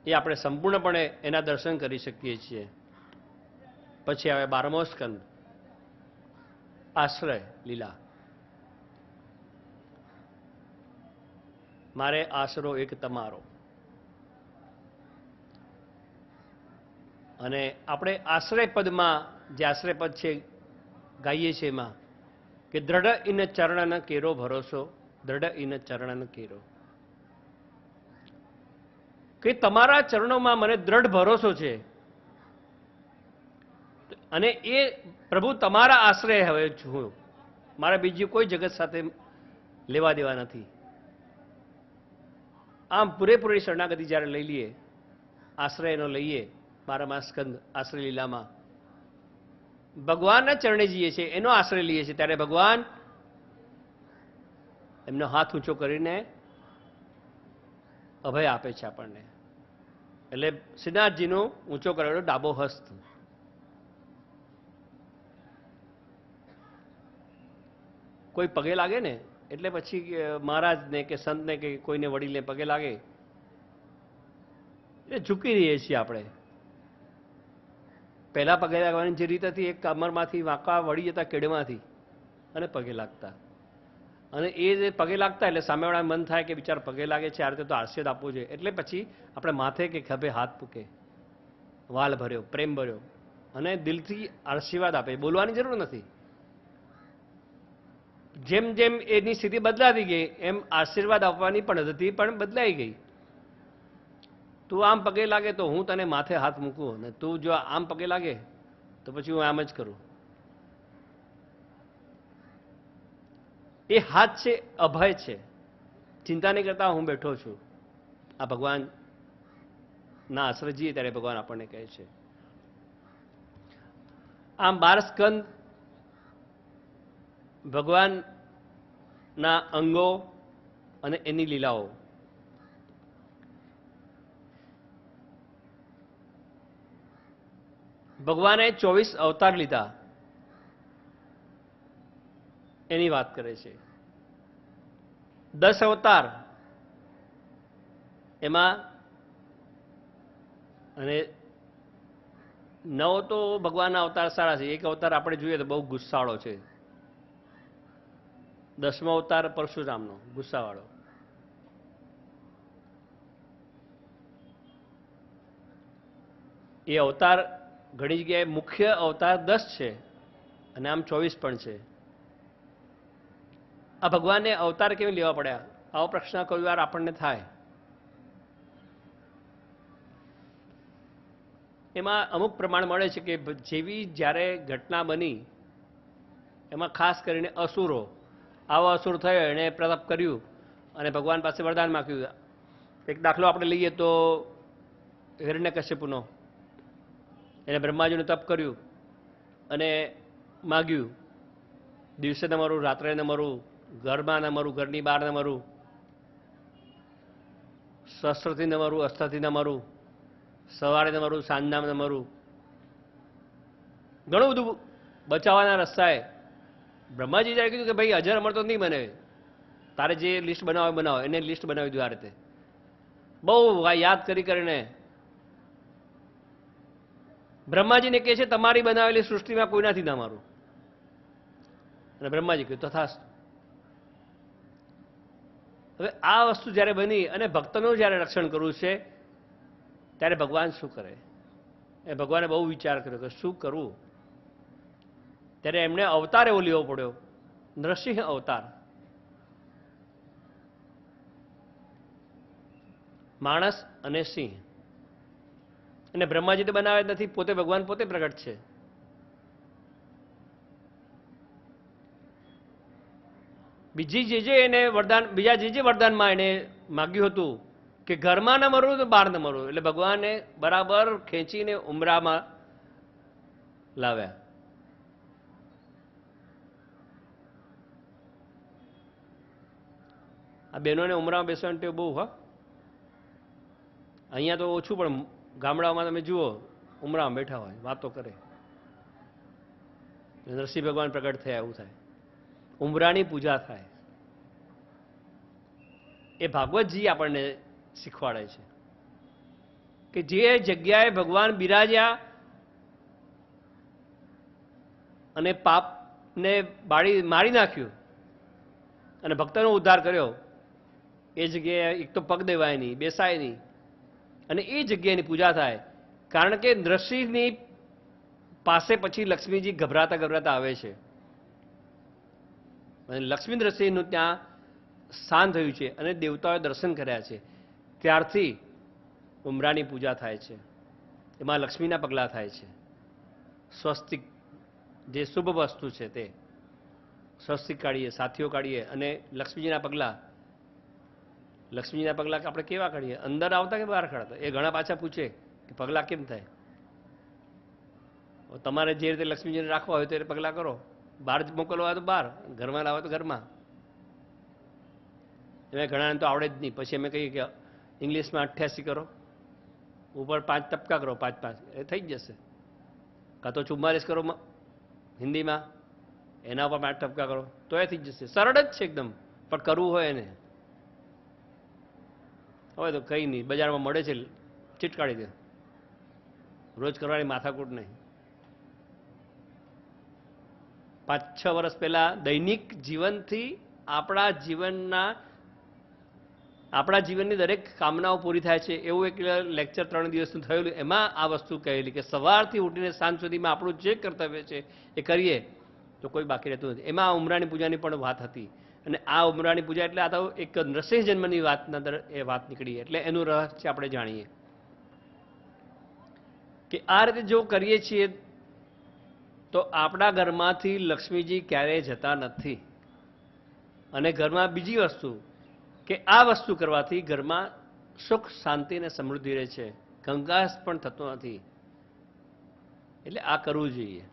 એ આપણે સંપૂર્ણપણે એના દર્શન કરી શકીએ છીએ. પછી આવે 12મો સ્કંદ આશ્રય લીલા. મારે આશરો એક તમારો. અને આપણે આશ્રય પદમાં જે આશ્રય પદ છે ગાઈએ છીએ એમાં કે દ્રઢ ઇન ચરણન કેરો ભરોસો, દ્રઢ ઇન ચરણન કેરો, કે તમારા ચરણોમાં મને દ્રઢ ભરોસો છે અને એ પ્રભુ તમારા આશ્રય હવે છું, મારા બીજી કોઈ જગત સાથે લેવા દેવા નથી. આમ પૂરેપૂરી શરણાગતિ જ્યારે લઈ લઈએ, આશ્રયનો લઈએ, 12મા સ્કંદ આશ્રય લીલામાં ભગવાનના ચરણે જઈએ છીએ, એનો આશ્રય લઈએ છીએ, ત્યારે ભગવાન એમનો હાથ ઊંચો કરીને અભય આપે છે આપણને. એટલે શ્રીનાથજીનો ઊંચો કરેલો ડાબો હસ્ત. કોઈ પગે લાગે ને એટલે પછી મહારાજને કે સંતને કે કોઈને વડીલને પગે લાગે એટલે ઝૂકી રહીએ છીએ આપણે. પહેલા પગે લાગવાની જે રીત હતી, એક કમરમાંથી વાંકા વળી જતા કેડમાંથી અને પગે લાગતા, અને એ જે પગે લાગતા એટલે સામેવાળા મન થાય કે બિચાર પગે લાગે છે, આ રીતે તો આશીર્વાદ આપવો જોઈએ, એટલે પછી આપણે માથે કે ખભે હાથ મૂકે, વાલ ભર્યો, પ્રેમ ભર્યો, અને દિલથી આશીર્વાદ આપે. બોલવાની જરૂર નથી. જેમ જેમ એની સ્થિતિ બદલાતી ગઈ એમ આશીર્વાદ આપવાની પદ્ધતિ પણ બદલાઈ ગઈ. તું આમ પગે લાગે તો હું તને માથે હાથ મૂકું, અને તું જો આમ પગે લાગે તો પછી હું આમ જ કરું. એ હાથ છે, અભય છે, ચિંતા નહીં કરતા હું બેઠો છું. આ ભગવાન ના આશ્રય જઈએ ત્યારે ભગવાન આપણને કહે છે. આમ 12 સ્કંદ ભગવાનના અંગો અને એની લીલાઓ. ભગવાને 24 અવતાર લીધા એની વાત કરે છે. 10 અવતાર એમાં, અને 9 તો ભગવાનના અવતાર સારા છે. એક અવતાર આપણે જોઈએ તો બહુ ગુસ્સાવાળો છે. 10મો અવતાર પરશુરામનો ગુસ્સાવાળો. એ અવતાર ઘણી જગ્યાએ મુખ્ય અવતાર 10 છે અને આમ 24 પણ છે. આ ભગવાનને અવતાર કેવી લેવા પડ્યા, આવો પ્રશ્ન કોઈ વાર આપણને થાય. એમાં અમુક પ્રમાણ મળે છે કે જેવી જ્યારે ઘટના બની એમાં ખાસ કરીને અસુરો, આવો અસુર થયો, એણે પ્રતાપ કર્યું અને ભગવાન પાસે વરદાન માંગ્યું. એક દાખલો આપણે લઈએ તો હિરણ્યકશ્યપુનો, એને બ્રહ્માજીનું તપ કર્યું અને માગ્યું દિવસે ન મરું, રાત્રે ન મરું, ઘરમાં ન મરું, ઘરની બહાર ન મરું, શસ્ત્રથી ન મરું, અસ્ત્રથી ન મરું, સવારે ન મરું, સાંજના ન મરું. ઘણું બધું બચાવવાના રસ્તાએ બ્રહ્માજી જ્યારે કીધું કે ભાઈ અજર અમર તો નહીં બને, તારે જે લિસ્ટ બનાવે બનાવો, એને લિસ્ટ બનાવી દીધું. આ રીતે બહુ યાદ કરીને બ્રહ્માજીને કહે છે તમારી બનાવેલી સૃષ્ટિમાં કોઈનાથી ના મારું. અને બ્રહ્માજી કહ્યું તથાસ્તુ. હવે આ વસ્તુ જ્યારે બની અને ભક્તનું જ્યારે રક્ષણ કરવું છે ત્યારે ભગવાન શું કરે? એ ભગવાને બહુ વિચાર કર્યો કે શું કરવું. ત્યારે એમણે અવતાર એવો લેવો પડ્યો, નરસિંહ અવતાર. માણસ અને સિંહ. અને બ્રહ્માજી તો બનાવે જ નથી, પોતે ભગવાન પોતે પ્રગટ છે. બીજી જે એને વરદાન, બીજા જે વરદાનમાં એને માગ્યું હતું કે ઘરમાં ન મરવું તો બહાર ન મરવું, એટલે ભગવાને બરાબર ખેંચીને ઉમરામાં લાવ્યા. આ બહેનોને ઉમરામાં બેસવાની ટેવ બહુ. હા, અહીંયા તો ઓછું, પણ ગામડાઓમાં તમે જુઓ ઉમરામાં બેઠા હોય, વાતો કરે. નરસિંહ ભગવાન પ્રગટ થયા એવું થાય, ઉમરાની પૂજા થાય. એ ભાગવતજી આપણને શીખવાડે છે કે જે જગ્યાએ ભગવાન બિરાજ્યા અને પાપને મારી નાખ્યું અને ભક્તનો ઉદ્ધાર કર્યો, એ જગ્યાએ એક તો પગ દેવાય નહીં, બેસાય નહીં, અને એ જગ્યાની પૂજા થાય. કારણ કે નૃસિંહની પાસે પછી લક્ષ્મીજી ગભરાતા ગભરાતા આવે છે અને લક્ષ્મી નૃસિંહનું ત્યાં સ્થાન થયું છે અને દેવતાઓએ દર્શન કર્યા છે. ત્યારથી ઉમરાની પૂજા થાય છે. એમાં લક્ષ્મીના પગલાં થાય છે. સ્વસ્તિક જે શુભ વસ્તુ છે તે સ્વસ્તિક કાઢીએ, સાથીઓ કાઢીએ અને લક્ષ્મીજીના પગલાં આપણે કેવા કાઢીએ? અંદર આવતા કે બહાર કાઢતા? એ ઘણા પાછા પૂછે કે પગલાં કેમ થાય? તમારે જે રીતે લક્ષ્મીજીને રાખવા હોય તે રીતે પગલાં કરો. બહાર જ મોકલવા હોય તો બહાર, ઘરમાં લાવવા તો ઘરમાં. એમાં ઘણાને તો આવડે જ નહીં. પછી અમે કહીએ કે ઇંગ્લિશમાં 88 કરો, ઉપર 5 ટપકા કરો, 5 એ થઈ જ જશે. કાં તો 44 કરો હિન્દીમાં, એના ઉપર 5 ટપકા કરો તો એ થઈ જ જશે. સરળ જ છે એકદમ, પણ કરવું હોય એને. હવે તો કંઈ નહીં, બજારમાં મળે છે, ચીટ કાઢી દે. રોજ કરવાની માથાકૂટ નહીં. 5-6 વર્ષ પહેલા દૈનિક જીવનથી આપણા જીવનની દરેક કામનાઓ પૂરી થાય છે એવું એક લેક્ચર 3 દિવસનું થયેલું. એમાં આ વસ્તુ કહેલી કે સવારથી ઉઠીને સાંજ સુધીમાં આપણું જે કર્તવ્ય છે એ કરીએ તો કોઈ બાકી રહેતું નથી. એમાં ઉમરાની પૂજાની પણ વાત હતી. અને આ ઉમરાની પૂજા એટલે આ તો એક નૃસિંહ જન્મની વાતના અંદર એ વાત નીકળી. એટલે એનું રહસ્ય આપણે જાણીએ કે આ રીતે જો કરીએ છીએ તો આપણા ઘરમાંથી લક્ષ્મીજી ક્યારેય જતા નથી. અને ઘરમાં બીજી વસ્તુ કે આ વસ્તુ કરવાથી ઘરમાં સુખ, શાંતિ અને સમૃદ્ધિ રહે છે. કંકાસ પણ થતો નથી. એટલે આ કરવું જોઈએ.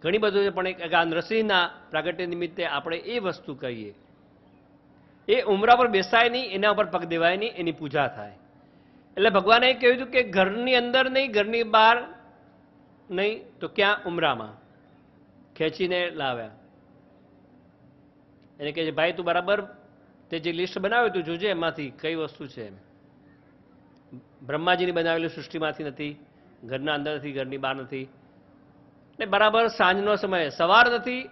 ઘણી બધું છે, પણ એક આ નૃસિંહના પ્રાગટ્ય નિમિત્તે આપણે એ વસ્તુ કહીએ. એ ઉમરા પર બેસાય નહીં, એના ઉપર પગ દેવાય નહીં, એની પૂજા થાય. એટલે ભગવાને એ કહ્યું હતું કે ઘરની અંદર નહીં, ઘરની બહાર નહીં, તો ક્યાં? ઉમરામાં ખેંચીને લાવ્યા. એને કહે છે ભાઈ તું બરાબર તે જે લિસ્ટ બનાવ્યું તું જોજે એમાંથી કઈ વસ્તુ છે. બ્રહ્માજીની બનાવેલી સૃષ્ટિમાંથી નથી, ઘરના અંદર નથી, ઘરની બહાર નથી, ને બરાબર સાંજનો સમય, સવાર નથી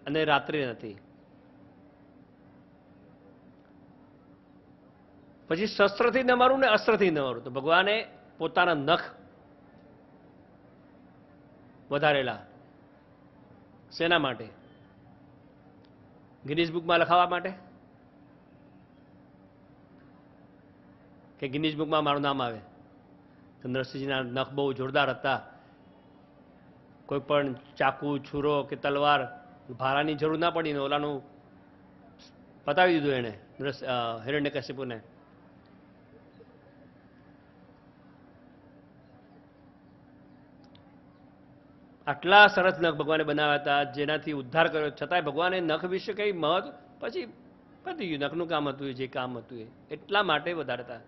અને રાત્રિ નથી. પછી શસ્ત્રથી ન મારું ને અસ્ત્રથી ન મારું. તો ભગવાને પોતાના નખ વધારેલા. શેના માટે? ગિનીઝ બુકમાં લખાવવા માટે કે ગિનીઝ બુકમાં મારું નામ આવે. તો નરસિંહજીના નખ બહુ જોરદાર હતા. કોઈ પણ ચાકુ, છુરો કે તલવાર ભારાની જરૂર ના પડી ને ઓલાનું પતાવી દીધું એને, હિરણ્યકશિપુને. આટલા સરસ નખ ભગવાને બનાવ્યા હતા જેનાથી ઉદ્ધાર કર્યો. છતાંય ભગવાને નખ વિશે કઈ મહત્વ પછી પતી ગયું. નખનું કામ હતું એ જે કામ હતું એ એટલા માટે વધારતા.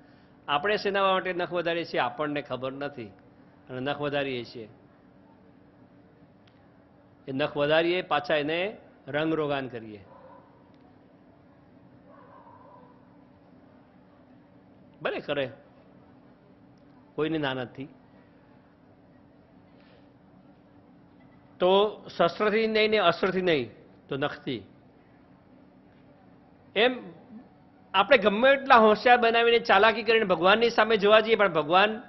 આપણે શેના માટે નખ વધારીએ છીએ આપણને ખબર નથી અને નખ વધારીએ છીએ. એ નખ વધારીએ, પાછા એને રંગ રોગાન કરીએ. ભલે કરે, કોઈને ના નથી. તો શસ્ત્રથી નહીં ને અસ્ત્રથી નહીં તો નખથી. એમ આપણે ગમે એટલા હોશિયાર બનાવીને ચાલાકી કરીને ભગવાનની સામે જોવા જઈએ પણ ભગવાનને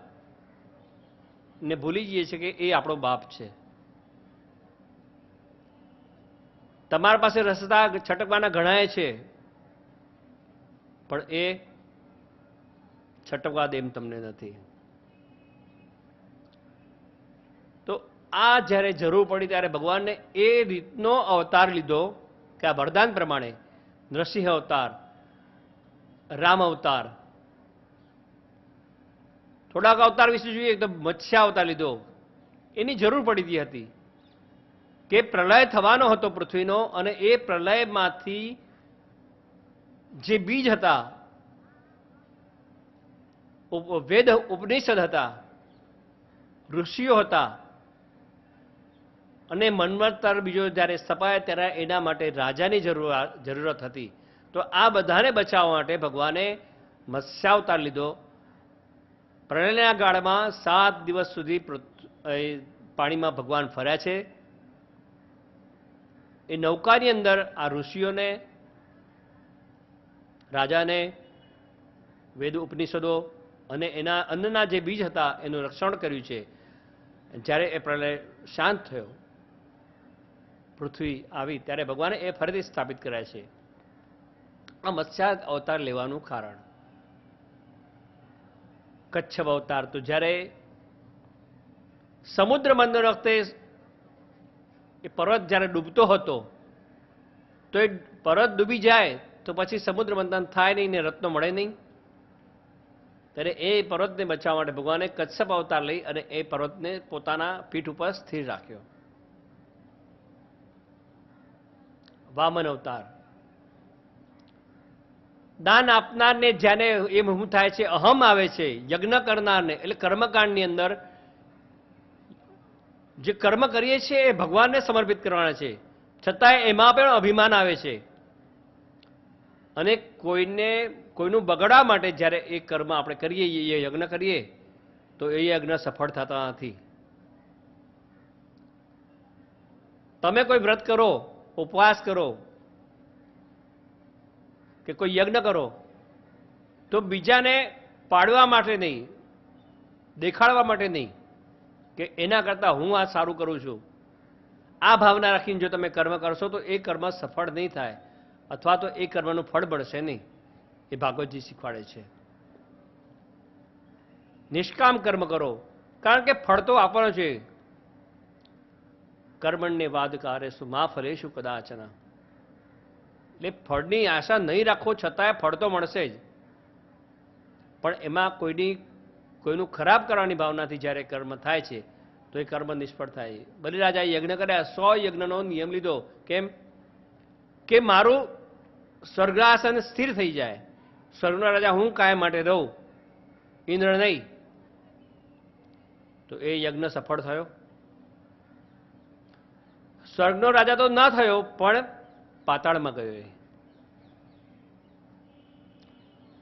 ભૂલી જઈએ છીએ કે એ આપણો બાપ છે. તમારા પાસે રસ્તા છટકવાના ઘણાય છે પણ એ છટકવા દે એમ તમને નથી. તો આ જ્યારે જરૂર પડી ત્યારે ભગવાનને એ રીતનો અવતાર લીધો કે આ વરદાન પ્રમાણે નૃસિંહ અવતાર, રામ અવતાર, થોડાક અવતાર વિશે જોઈએ તો મત્સ્ય અવતાર લીધો. એની જરૂર પડી હતી કે પ્રલય થવાનો હતો પૃથ્વીનો અને એ પ્રલયમાંથી જે બીજ હતા, વેદ ઉપનિષદ હતા, ઋષિઓ હતા અને મન્વંતર બીજો જ્યારે સ્થપાયા ત્યારે એના માટે રાજાની જરૂરત હતી. તો આ બધાને બચાવવા માટે ભગવાને મત્સ્યાવતાર લીધો. પ્રલયના ગાળમાં 7 દિવસ સુધી પાણીમાં ભગવાન ફર્યા છે. એ નૌકાની અંદર આ ઋષિઓને, રાજાને, વેદ ઉપનિષદો અને એના અન્નના જે બીજ હતા એનું રક્ષણ કર્યું છે. જ્યારે એ પ્રલય શાંત થયો, પૃથ્વી આવી, ત્યારે ભગવાને એ ફરીથી સ્થાપિત કર્યા છે. આ મત્સ્ય અવતાર લેવાનું કારણ કચ્છપ અવતાર, તો જ્યારે સમુદ્ર મંથન વખતે એ પર્વત જ્યારે ડૂબતો હતો, તો એ પર્વત ડૂબી જાય તો પછી સમુદ્ર મંથન થાય નહીં ને રત્નો મળે નહીં. ત્યારે એ પર્વતને બચાવવા માટે ભગવાને કચ્છપ અવતાર લઈ અને એ પર્વતને પોતાના પીઠ ઉપર સ્થિર રાખ્યો. વામન અવતાર, દાન આપનારને જ્યારે એમ શું થાય છે, અહમ આવે છે. યજ્ઞ કરનારને, એટલે કર્મકાંડની અંદર જે કર્મ કરીએ છીએ એ ભગવાનને સમર્પિત કરવાના છે, છતાંય એમાં પણ અભિમાન આવે છે. અને કોઈનું બગડવા માટે જ્યારે એ કર્મ આપણે કરીએ, એ યજ્ઞ કરીએ, તો એ યજ્ઞ સફળ થતા નથી. તમે કોઈ વ્રત કરો, ઉપવાસ કરો કે કોઈ યજ્ઞ કરો, તો બીજાને પાડવા માટે નહીં, દેખાડવા માટે નહીં કે એના કરતાં હું આ સારું કરું છું, આ ભાવના રાખીને જો તમે કર્મ કરશો તો એ કર્મ સફળ નહીં થાય, અથવા તો એ કર્મનું ફળ મળશે નહીં. એ ભાગવતજી શીખવાડે છે. નિષ્કામ કર્મ કરો, કારણ કે ફળ તો આપવાનો છે. કર્મણ્ય વાદકારે સુ મા ફલેશુ કદાચના, એટલે ફળની આશા નહીં રાખો, છતાંય ફળ તો મળશે જ. પણ એમાં કોઈનું ખરાબ કરવાની ભાવનાથી જ્યારે કર્મ થાય છે તો એ કર્મ નિષ્ફળ થાય. બલિરાજાએ યજ્ઞ કર્યા, 100 યજ્ઞનો નિયમ લીધો. કેમ કે મારું સ્વર્ગાસન સ્થિર થઈ જાય, સ્વર્ગનો રાજા હું કાયમ માટે રહું, ઇન્દ્ર નહીં. તો એ યજ્ઞ સફળ થયો. સ્વર્ગનો રાજા તો ન થયો, પણ પાતાળમાં ગયો.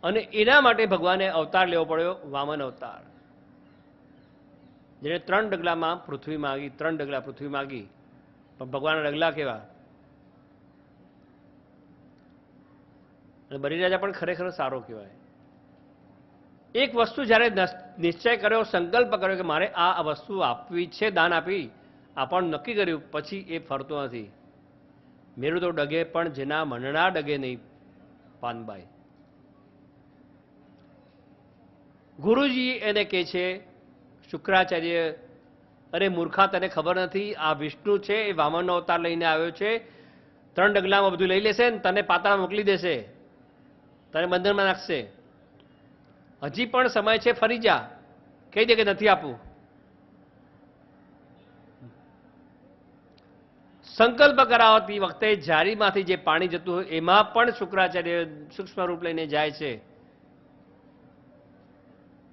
અને એના માટે ભગવાને અવતાર લેવો પડ્યો, વામન અવતાર. જેને 3 ડગલામાં પૃથ્વી માગી, 3 ડગલા પૃથ્વી માગી, પણ ભગવાનના ડગલા કેવા. અને બલિરાજા પણ ખરેખર સારો કહેવાય. એક વસ્તુ જ્યારે નિશ્ચય કર્યો, સંકલ્પ કર્યો કે મારે આ વસ્તુ આપવી છે, દાન આપી, આપણ નક્કી કર્યું, પછી એ ફરતો નથી. મેરું તો ડગે પણ જેના મનના ડગે નહીં પાનબાઈ. ગુરુજી એને કહે છે, શુક્રાચાર્ય, અરે મૂર્ખા, તને ખબર નથી આ વિષ્ણુ છે, એ વામનનો અવતાર લઈને આવ્યો છે, 3 ડગલામાં બધું લઈ લેશે ને તને પાતાળ મોકલી દેશે, તને બંધનમાં નાખશે. હજી પણ સમય છે, ફરી જા, કહી દે કે નથી આપવું. સંકલ્પ કરાવતી વખતે જારીમાંથી જે પાણી જતું હોય એમાં પણ શુક્રાચાર્ય સૂક્ષ્મ રૂપ લઈને જાય છે.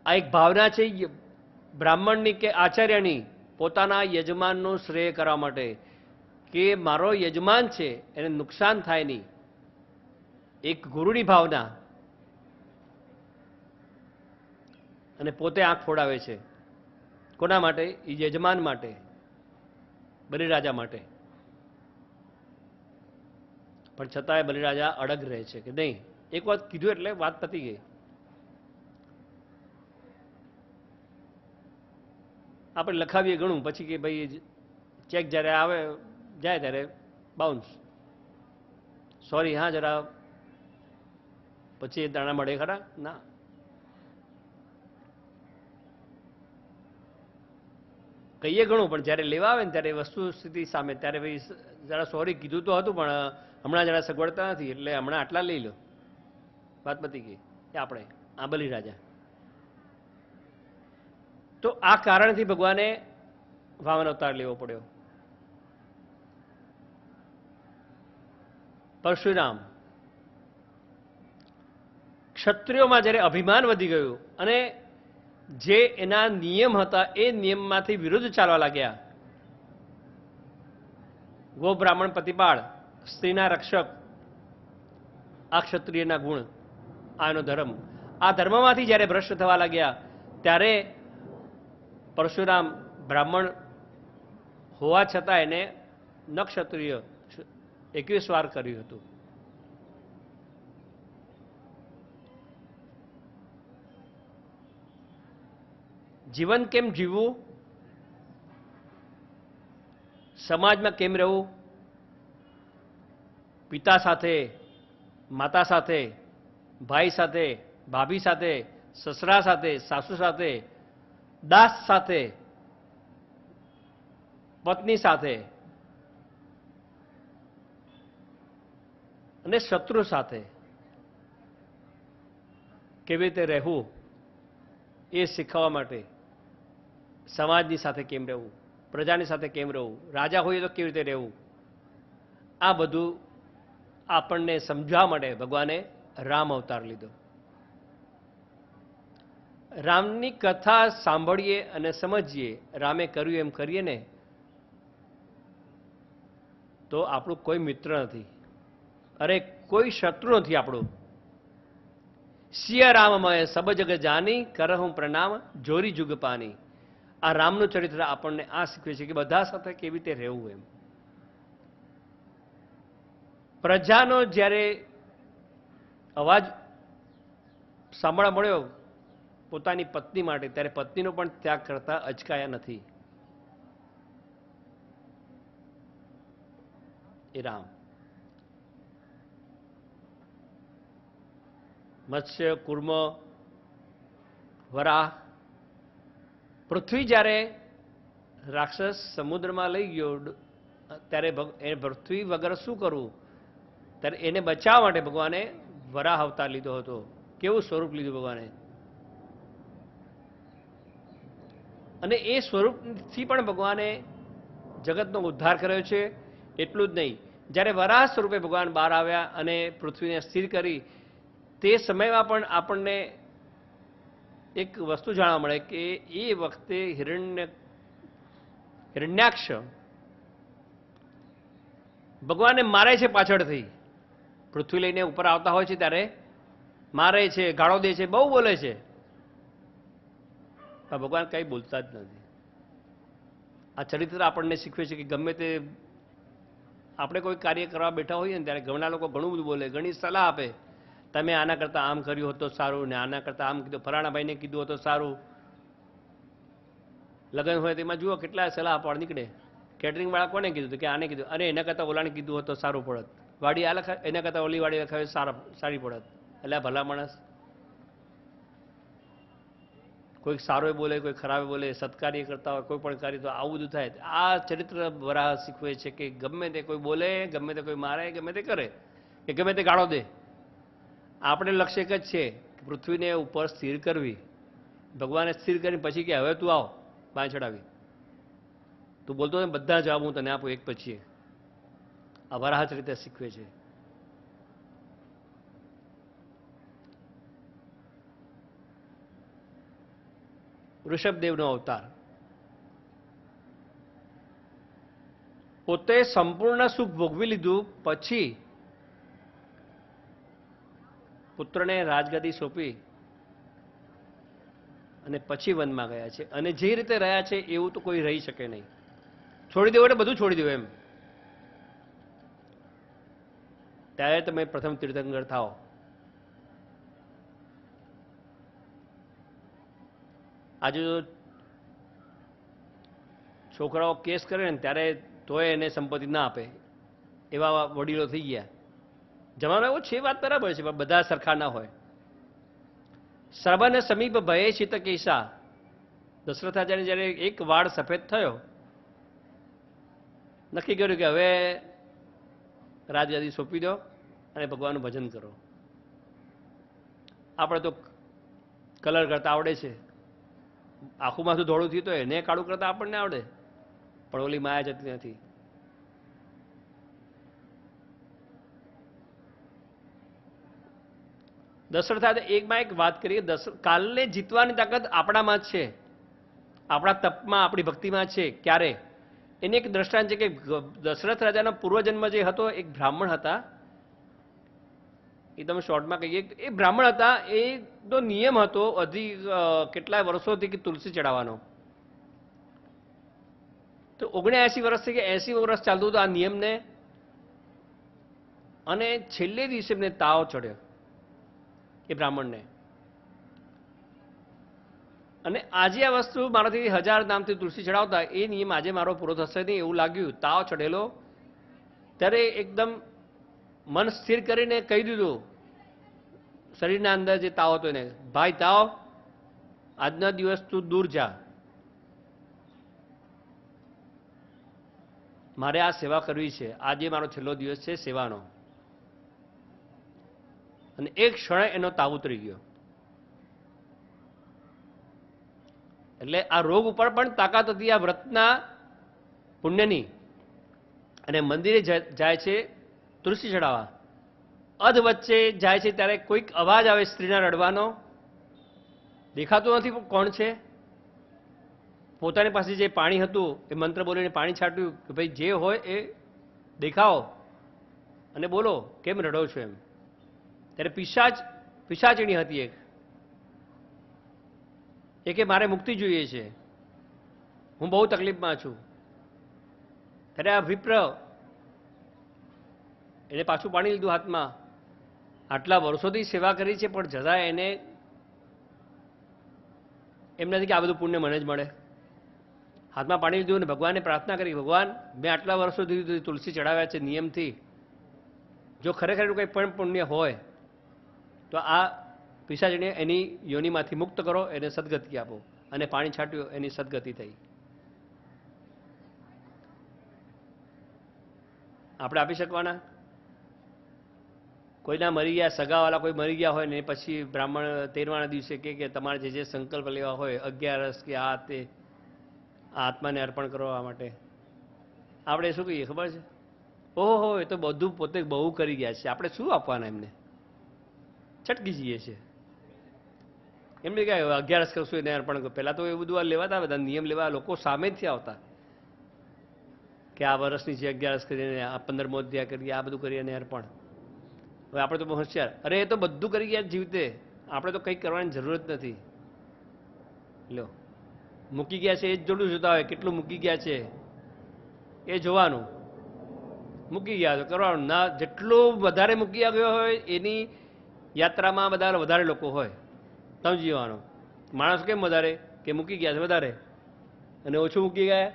આ એક ભાવના છે બ્રાહ્મણની કે આચાર્યની, પોતાના યજમાનનું શ્રેય કરવા માટે, કે મારો યજમાન છે એને નુકસાન થાય નહીં. એક ગુરુની ભાવના. અને પોતે આંખ ફોડાવે છે. કોના માટે? એ યજમાન માટે, બલિરાજા માટે. પણ છતાંય બલિરાજા અડગ રહે છે કે નહીં, એક વાત કીધું એટલે વાત પતી ગઈ. આપણે લખાવીએ ઘણું, પછી કે ભાઈ ચેક જ્યારે આવે જાય ત્યારે બાઉન્સ, સોરી હા જરા, પછી એ દાણા મળે ખરા ના. કહીએ ઘણું, પણ જ્યારે લેવા આવે ને ત્યારે વસ્તુ સ્થિતિ સામે, ત્યારે ભાઈ જરા સોરી કીધું તો હતું, પણ હમણાં જરા સગવડતા નથી, એટલે હમણાં આટલા લઈ લો, વાત પતી ગઈ. એ આપણે આ બલિરાજા. તો આ કારણથી ભગવાને વામન અવતાર લેવો પડ્યો. પરશુરામ, ક્ષત્રિયોમાં જ્યારે અભિમાન વધી ગયું અને જે એના નિયમ હતા એ નિયમમાંથી વિરુદ્ધ ચાલવા લાગ્યા. ગો બ્રાહ્મણ પ્રતિપાળ, સ્ત્રીના રક્ષક, આ ક્ષત્રિયના ગુણ, આનો ધર્મ. આ ધર્મમાંથી જ્યારે ભ્રષ્ટ થવા લાગ્યા ત્યારે પરશુરામ બ્રાહ્મણ હોવા છતાં એને નક્ષત્રિય 21 વાર કર્યું હતું. જીવન કેમ જીવવું, સમાજમાં કેમ રહેવું, પિતા સાથે, માતા સાથે, ભાઈ સાથે, ભાભી સાથે, સસરા સાથે, સાસુ સાથે, દાસ સાથે, પત્ની સાથે અને શત્રુ સાથે કેવી રીતે રહેવું એ શીખવવા માટે સમાજની સાથે કેમ રહેવું, પ્રજાની સાથે કેમ રહેવું, રાજા હોઈએ તો કેવી રીતે રહેવું, આ બધું આપણને સમજવા માટે ભગવાને રામ અવતાર લીધો. રામની કથા સાંભળીએ અને સમજીએ, રામે કર્યું એમ કરીએ ને તો આપણું કોઈ મિત્ર નથી, અરે કોઈ શત્રુ નથી આપણું. સિયા રામમય સબ જગ જાની, કરહું પ્રણામ જોરી જુગ પાની. આ રામનું ચરિત્ર આપણને આ શીખવે છે કે બધા સાથે કેવી રીતે રહેવું એમ. પ્રજાનો જ્યારે અવાજ સાંભળવા મળ્યો પોતાની પત્ની માટે, ત્યારે પત્નીનો પણ ત્યાગ કરતા અચકાયા નથી. એ રામ. મત્સ્ય, કુર્મ, વરાહ, પૃથ્વી જ્યારે રાક્ષસ સમુદ્રમાં લઈ ગયો ત્યારે એ પૃથ્વી વગર શું કરવું, ત્યારે એને બચાવવા માટે ભગવાને વરાહ અવતાર લીધો હતો. કેવું સ્વરૂપ લીધું ભગવાને. અને એ સ્વરૂપથી પણ ભગવાને જગતનો ઉદ્ધાર કર્યો છે. એટલું જ નહીં, જ્યારે વરાહ સ્વરૂપે ભગવાન બહાર આવ્યા અને પૃથ્વીને સ્થિર કરી, તે સમયમાં પણ આપણને એક વસ્તુ જાણવા મળે કે એ વખતે હિરણ્યાક્ષ ભગવાનને મારે છે પાછળથી. પૃથ્વી લઈને ઉપર આવતા હોય છે ત્યારે મારે છે, ગાળો દે છે, બહુ બોલે છે, પણ ભગવાન કંઈ બોલતા જ નથી. આ ચરિત્ર આપણને શીખવે છે કે ગમે તે આપણે કોઈ કાર્ય કરવા બેઠા હોઈએ ને ત્યારે ઘણા લોકો ઘણું બધું બોલે, ઘણી સલાહ આપે. તમે આના કરતાં આમ કર્યું હોત તો સારું, ને આના કરતાં આમ કીધું, ફલાણા ભાઈને કીધું હોત તો સારું. લગ્ન હોય તેમાં જુઓ કેટલા સલાહ આપવા નીકળે. કેટરિંગ વાળા કોને કીધું કે આને કીધું, અરે એના કરતાં ઓલાને કીધું હોત તો સારું પડત, વાડી આ લખાય એના કરતાં ઓલી વાડી લખાવે સારી પડત. એટલે આ ભલા માણસ કોઈક સારો બોલે, કોઈ ખરાબ બોલે, સત્કાર્ય કરતા હોય કોઈ પણ કાર્ય, તો આવું બધું થાય. આ ચરિત્ર વરાહ શીખવે છે કે ગમે તે કોઈ બોલે, ગમે તે કોઈ મારે, ગમે તે કરે, કે ગમે તે ગાળો દે, આપણે લક્ષ્ય એક જ છે કે પૃથ્વીને ઉપર સ્થિર કરવી. ભગવાને સ્થિર કરીને પછી કે હવે તું આવ બાય ચડાવી, તું બોલતો હોય બધા જવાબ હું તને આપું એક પછી. આ વરાહ ચરિત્ર શીખવે છે. ઋષભદેવનો અવતાર. પોતે સંપૂર્ણ સુખ ભોગવી લીધું પછી પુત્રને રાજગાદી સોંપી અને પછી વનમાં ગયા છે. અને જે રીતે રહ્યા છે એવું તો કોઈ રહી શકે નહીં. છોડી દેવું એટલે બધું છોડી દેવું એમ. ત્યારે તમે પ્રથમ તીર્થંકર થાઓ. આજે જો છોકરાઓ કેસ કરે ને ત્યારે તોય એને સંપત્તિ ના આપે, એવા વડીલો થઈ ગયા. જમાનો એવો છે, વાત બરાબર છે, પણ બધા સરખા ના હોય. શ્રવણ સમીપ ભયે શીત કેશા. દશરથાચાર્ય જ્યારે એક વાળ સફેદ થયો, નક્કી કર્યું કે હવે રાજગાદી સોંપી દો અને ભગવાનનું ભજન કરો. આપણે તો કલર કરતા આવડે છે, આખું માથું ધોળું થયું તો એને કાળું કરતા આપણને આવડે, પણ ઓલી માયા જતી નથી. દશરથે એકમાં એક વાત કરી, કાલને જીતવાની તાકાત આપણામાં જ છે, આપણા તપમાં, આપણી ભક્તિમાં છે. ક્યારે? એને એક દ્રષ્ટાંત છે કે દશરથ રાજાનો પૂર્વજન્મ જે હતો એક બ્રાહ્મણ હતા. એ તમે શોર્ટમાં કહીએ, એ બ્રાહ્મણ હતા. એનો નિયમ હતો કેટલાય વર્ષોથી કે તુલસી ચડાવવાનો. તો 79 વર્ષથી કે 80 વર્ષ ચાલતું હતું આ નિયમને, અને છેલ્લે દિવસે એમને તાવ ચડ્યો એ બ્રાહ્મણને. અને આજે આ વસ્તુ મારાથી 1000 નામથી તુલસી ચડાવતા એ નિયમ આજે મારો પૂરો થશે નહીં એવું લાગ્યું. તાવ ચડેલો ત્યારે એકદમ મન સ્થિર કરીને કહી દીધું શરીરના અંદર જે તાવ હતો એને, ભાઈ તાવ, આજના દિવસ તું દૂર જા, મારે આ સેવા કરવી છે, આજે મારો છેલ્લો દિવસ છે સેવાનો. અને એક ક્ષણે એનો તાવ ઉતરી ગયો. એટલે આ રોગ ઉપર પણ તાકાત હતી આ વ્રતના પુણ્યની. અને મંદિરે જાય છે તુલસી ચડાવવા, અધ વચ્ચે જાય છે ત્યારે કોઈક અવાજ આવે સ્ત્રીના રડવાનો, દેખાતું નથી કોણ છે. પોતાની પાસે જે પાણી હતું એ મંત્ર બોલીને પાણી છાંટ્યું કે ભાઈ જે હોય એ દેખાવો અને બોલો, કેમ રડો છો એમ. ત્યારે પિશાચીણી હતી એક, કે મારે મુક્તિ જોઈએ છે, હું બહુ તકલીફમાં છું. ત્યારે આ વિપ્ર એને પાછું પાણી લીધું હાથમાં. આટલા વર્ષોથી સેવા કરી છે પણ જરા એને એમ નથી કે આ બધું પુણ્ય મને જ મળે. હાથમાં પાણી લીધું અને ભગવાનને પ્રાર્થના કરી, ભગવાન મેં આટલા વર્ષોથી તુલસી ચડાવ્યા છે નિયમથી, જો ખરેખર કંઈ પણ પુણ્ય હોય તો આ પિશાચીને એની યોનિમાંથી મુક્ત કરો, એને સદગતિ આપો. અને પાણી છાંટ્યું, એની સદગતિ થઈ. આપણે આપી શકવાના? કોઈના મરી ગયા, સગાવાલા કોઈ મરી ગયા હોય ને પછી બ્રાહ્મણ 13વાના દિવસે કે તમારે જે સંકલ્પ લેવા હોય, 11 કે આ તે આત્માને અર્પણ કરવા માટે, આપણે શું કહીએ ખબર છે? ઓહો એ તો બધું પોતે બહુ કરી ગયા છે, આપણે શું આપવાના એમને? છટકી જઈએ છીએ. એમને કહે 11 કરશું એને અર્પણ કરો. પહેલાં તો એ બધું લેવાતા, બધા નિયમ લેવા લોકો સામેથી આવતા કે આ વર્ષની છે 11 કરીને, આ 15મો અધ્યાય કરીએ, આ બધું કરીએ અને અર્પણ. હવે આપણે તો બહુ હોશિયાર, અરે એ તો બધું કરી ગયા જીવતે, આપણે તો કંઈક કરવાની જરૂર જ નથી. લો મૂકી ગયા છે એ જ જોડું જોતા હોય, કેટલું મૂકી ગયા છે એ જોવાનું. મૂકી ગયા તો કરવાનું ના, જેટલું વધારે મૂકી ગયો હોય એની યાત્રામાં વધારે લોકો હોય, સમજી જવાનું. માણસ કેમ વધારે કે મૂકી ગયા છે વધારે, અને ઓછું મૂકી ગયા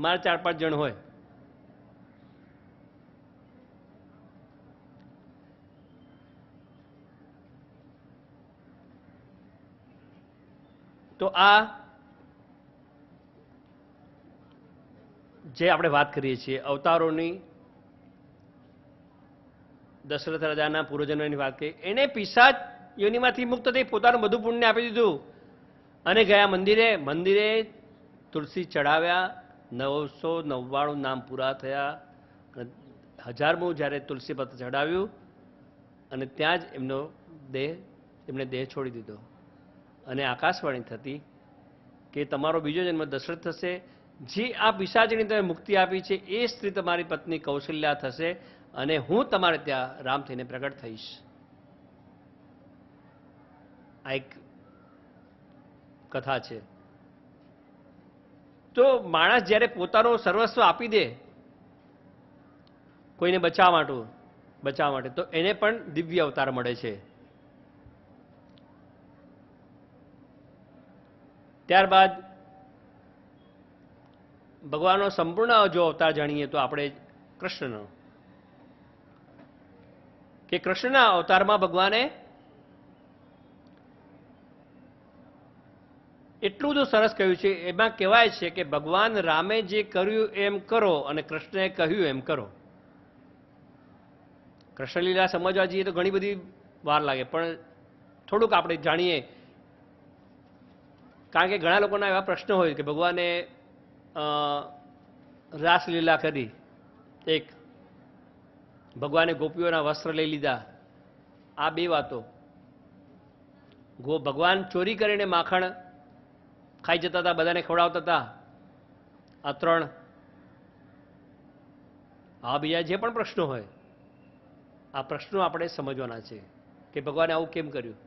મારે 4-5 જણ હોય. તો આ જે આપણે વાત કરીએ છીએ અવતારોની, દશરથ રાજાના પૂર્વજન્મની વાત કરી, એને પિશાચ યોનિમાંથી મુક્ત થઈ પોતાનું બધું પુણ્ય આપી દીધું અને ગયા મંદિરે તુલસી ચડાવ્યા. 999 નામ પૂરા થયા. 1000મું જ્યારે તુલસી પત્ર ચડાવ્યું અને ત્યાં જ એમણે દેહ છોડી દીધો. અને આકાશવાણી થતી કે તમારો બીજો જન્મ દશરથ થશે. જે આ પિશાચીની તમે મુક્તિ આપી છે એ સ્ત્રી તમારી પત્ની કૌશલ્યા થશે અને હું તમારે ત્યાં રામ થઈને પ્રગટ થઈશ. આ એક કથા છે. તો માણસ જ્યારે પોતાનો સર્વસ્વ આપી દે કોઈને બચાવવા માટે, તો એને પણ દિવ્ય અવતાર મળે છે. ત્યારબાદ ભગવાનનો સંપૂર્ણ જો અવતાર જાણીએ તો આપણે કૃષ્ણનો, કે કૃષ્ણના અવતારમાં ભગવાને એટલું બધું સરસ કહ્યું છે. એમાં કહેવાય છે કે ભગવાન રામે જે કર્યું એમ કરો અને કૃષ્ણએ કહ્યું એમ કરો. કૃષ્ણલીલા સમજવા જઈએ તો ઘણી બધી વાર લાગે, પણ થોડુંક આપણે જાણીએ. કારણ કે ઘણા લોકોના એવા પ્રશ્નો હોય કે ભગવાને રાસલીલા કરી, એક ભગવાને ગોપીઓના વસ્ત્ર લઈ લીધા, આ બે વાતો. ભગવાન ચોરી કરીને માખણ ખાઈ જતા હતા, બધાને ખવડાવતા હતા, આ 3. આ બીજા જે પણ પ્રશ્નો હોય, આ પ્રશ્નો આપણે સમજવાના છે કે ભગવાને આવું કેમ કર્યું.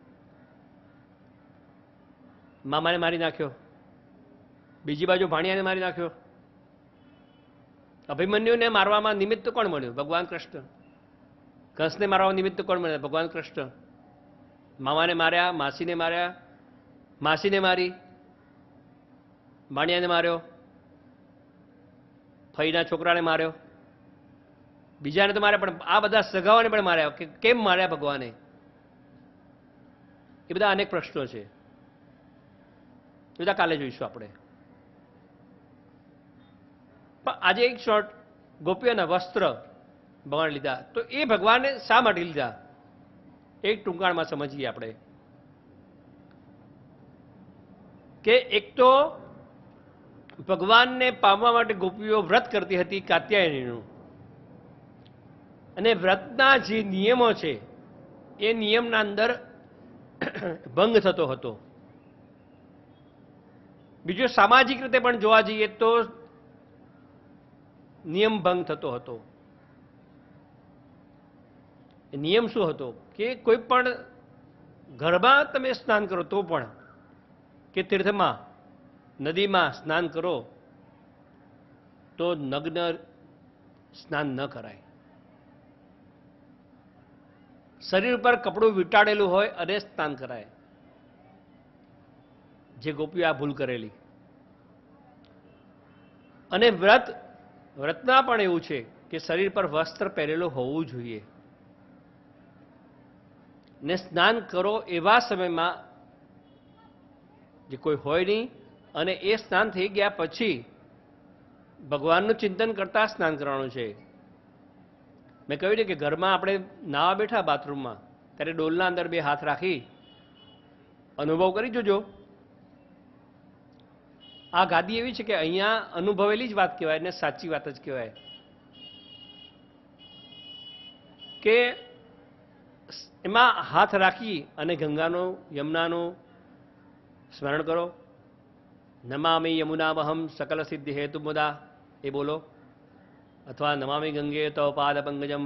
મામાને મારી નાખ્યો, બીજી બાજુ ભાણિયાને મારી નાખ્યો. અભિમન્યુને મારવામાં નિમિત્ત કોણ મળ્યું? ભગવાન કૃષ્ણ. કંસને મારવામાં નિમિત્ત કોણ મળ્યું? ભગવાન કૃષ્ણ. મામાને માર્યા, માસીને માર્યા, માસીને મારી, માણિયાને માર્યો, ફઈના છોકરાને માર્યો, બીજાને તો માર્યા, પણ આ બધા સગાઓને પણ માર્યા. કે કેમ માર્યા ભગવાને? એ બધા અનેક પ્રશ્નો છે. એ બધા કાલે જોઈશું આપણે. પણ આજે એક શોર્ટ, ગોપીઓના વસ્ત્ર ભગવાન લીધા, તો એ ભગવાને શા માટે લીધા એક ટૂંકાણમાં સમજીએ આપણે. કે એક તો ભગવાનને પામવા માટે ગોપીઓ વ્રત કરતી હતી કાત્યાયનીનું, અને વ્રતના જે નિયમો છે એ નિયમના અંદર ભંગ થતો હતો. બીજો સામાજિક રીતે પણ જોવા જઈએ તો નિયમ ભંગ થતો હતો. નિયમ શું હતો કે કોઈ પણ ઘરમાં તમે સ્નાન કરો તો પણ, કે તીર્થમાં નદીમાં સ્નાન કરો તો નગ્ન સ્નાન ન કરાય. શરીર પર કપડું વીંટાળેલું હોય અને સ્નાન કરાય. જે ગોપીઓ આ ભૂલ કરેલી. અને વ્રતના પણ એવું છે કે શરીર પર વસ્ત્ર પહેરેલું હોવું જોઈએ. ને સ્નાન કરો એવા સમયમાં જે કોઈ હોય નહીં, અને એ સ્નાન થઈ ગયા પછી ભગવાનનું ચિંતન કરતા સ્નાન કરવાનું છે. મેં કહ્યું ને કે ઘરમાં આપણે નાવા બેઠા બાથરૂમમાં, ત્યારે ડોલના અંદર 2 હાથ રાખી અનુભવ કરી જોજો. આ ગાદી એવી છે કે અહીંયા અનુભવેલી જ વાત કહેવાય ને સાચી વાત જ કહેવાય. કે એમાં હાથ રાખી અને ગંગાનો, યમુનાનો સ્મરણ કરો. નમામિ યમુનામહમ સકલ સિદ્ધિ હેતુ મુદા, એ બોલો. અથવા નમામિ ગંગે તવ પાદ પંકજમ,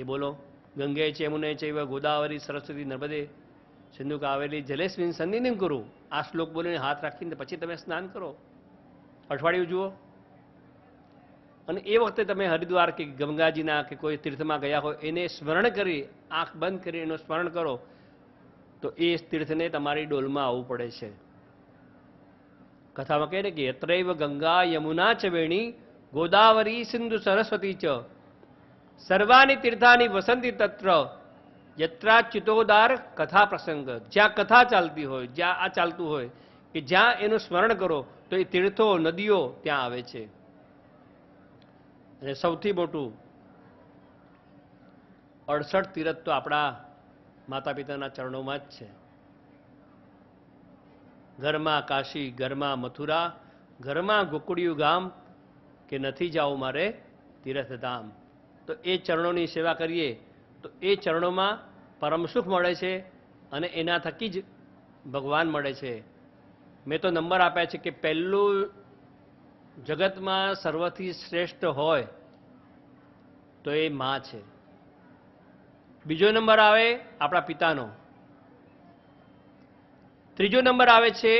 એ બોલો. ગંગે છે યમુને ચૈવ ગોદાવરી સરસ્વતી નર્મદે સિંધુ કાવેરી જલેસ્મિન સન્નિધિમ કરું. આ શ્લોક બોલીને હાથ રાખીને પછી તમે સ્નાન કરો. અઠવાડિયું જુઓ. અને એ વખતે તમે હરિદ્વાર કે ગંગાજીના કે કોઈ તીર્થમાં ગયા હોય એને સ્મરણ કરી, આંખ બંધ કરી એનું સ્મરણ કરો, તો એ તીર્થને તમારી ડોલમાં આવવું પડે છે. કથામાં કહે ને કે યત્રૈવ ગંગા યમુના ચ વેણી ગોદાવરી સિંધુ સરસ્વતી ચ સર્વાણી તીર્થાની વસંતી તત્ર યત્રા ચિતોદાર કથા પ્રસંગ. જ્યાં કથા ચાલતી હોય, જ્યાં આ ચાલતું હોય, કે જ્યાં એનું સ્મરણ કરો તો એ તીર્થો, નદીઓ ત્યાં આવે છે. અને સૌથી મોટું 68 તીર્થ તો આપણા માતા પિતાના ચરણોમાં જ છે. ઘરમાં કાશી, ઘરમાં મથુરા, ઘરમાં ગોકુળિયું ગામ, કે નથી જાવું મારે તીર્થધામ. તો એ ચરણોની સેવા કરીએ તો એ ચરણોમાં પરમ સુખ મળે છે અને એના થકી જ ભગવાન મળે છે. મેં તો નંબર આપ્યા છે કે પહેલું જગતમાં સર્વથી શ્રેષ્ઠ હોય તો એ માં છે. બીજો નંબર આવે આપણા પિતાનો. ત્રીજો નંબર આવે છે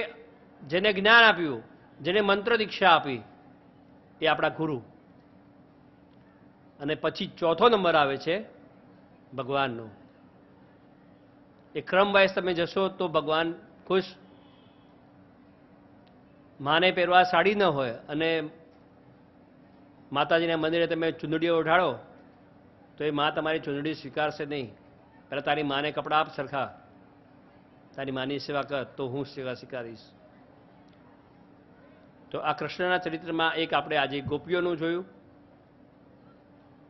જેને જ્ઞાન આપ્યું, જેને મંત્ર દીક્ષા આપી, એ આપણા ગુરુ. અને પછી ચોથો નંબર આવે છે ભગવાનનો. એ ક્રમ વાઇઝ તમે જશો તો ભગવાન ખુશ. માને પહેરવા સાડી ન હોય અને માતાજીના મંદિરે તમે ચૂંદડીઓ ઉઠાડો તો એ માં તમારી ચૂંદડી સ્વીકારશે નહીં. પહેલાં તારી માને કપડાં આપ સરખા, તારી માની સેવા કર, તો હું સેવા સ્વીકારીશ. તો આ કૃષ્ણના ચરિત્રમાં એક આપણે આજે ગોપીઓનું જોયું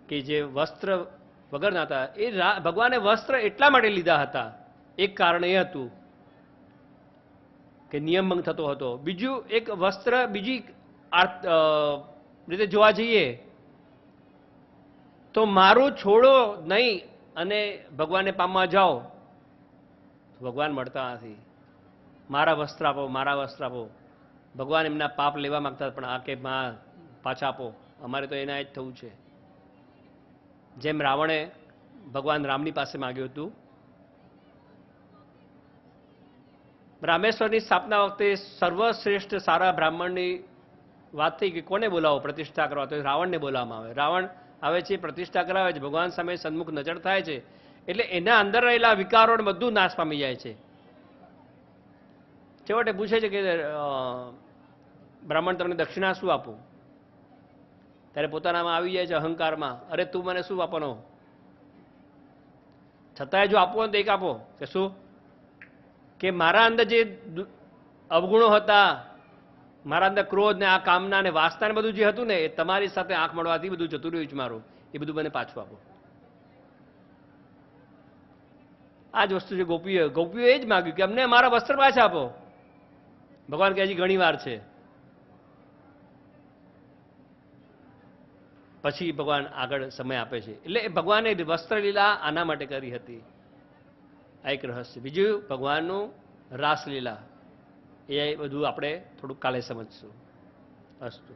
કે જે વસ્ત્ર વગરના હતા. એ ભગવાને વસ્ત્ર એટલા માટે લીધા હતા, એક કારણ એ હતું કે નિયમ ભંગ થતો હતો. બીજું એક વસ્ત્ર, બીજી રીતે જોવા જઈએ તો મારું છોડો નહીં અને ભગવાનને પામવા જાઓ તો ભગવાન મળતા નથી. મારા વસ્ત્ર આપો, મારા વસ્ત્ર આપો. ભગવાન એમના પાપ લેવા માંગતા, પણ આ કે માં પાછા આપો, અમારે તો એના જ થવું છે. જેમ રાવણે ભગવાન રામની પાસે માંગ્યું હતું. રામેશ્વરની સ્થાપના વખતે સર્વશ્રેષ્ઠ સારા બ્રાહ્મણની વાત થઈ કે કોને બોલાવો પ્રતિષ્ઠા કરવા, તો રાવણને બોલાવવામાં આવે. રાવણ આવે છે, પ્રતિષ્ઠા કરાવે છે, ભગવાન સામે સન્મુખ નજર થાય છે, એટલે એના અંદર રહેલા વિકારોને બધું નાશ પામી જાય છે. છેવટે પૂછે છે કે બ્રાહ્મણ તમને દક્ષિણા શું આપું? ત્યારે પોતાનામાં આવી જાય છે અહંકારમાં, અરે તું મને શું આપવાનો? છતાંય જો આપવો હોય તો એક આપો. કે શું? કે મારા અંદર જે અવગુણો હતા, મારા અંદર ક્રોધ ને આ કામના ને વાસના ને બધું જે હતું ને, એ તમારી સાથે આંખ મળવાથી બધું જતું રહ્યું છે મારું, એ બધું મને પાછું આપો. આ જ વસ્તુ છે ગોપીઓ એ જ માગ્યું કે અમને અમારા વસ્ત્ર પાછા આપો. ભગવાન કહે હજી ઘણી વાર છે. પછી ભગવાન આગળ સમય આપે છે. એટલે ભગવાને વસ્ત્ર લીલા આના માટે કરી હતી. આ એક રહસ્ય. બીજું ભગવાનનું રાસલીલા, એ બધું આપણે થોડુંક કાલે સમજશું. અસ્તુ.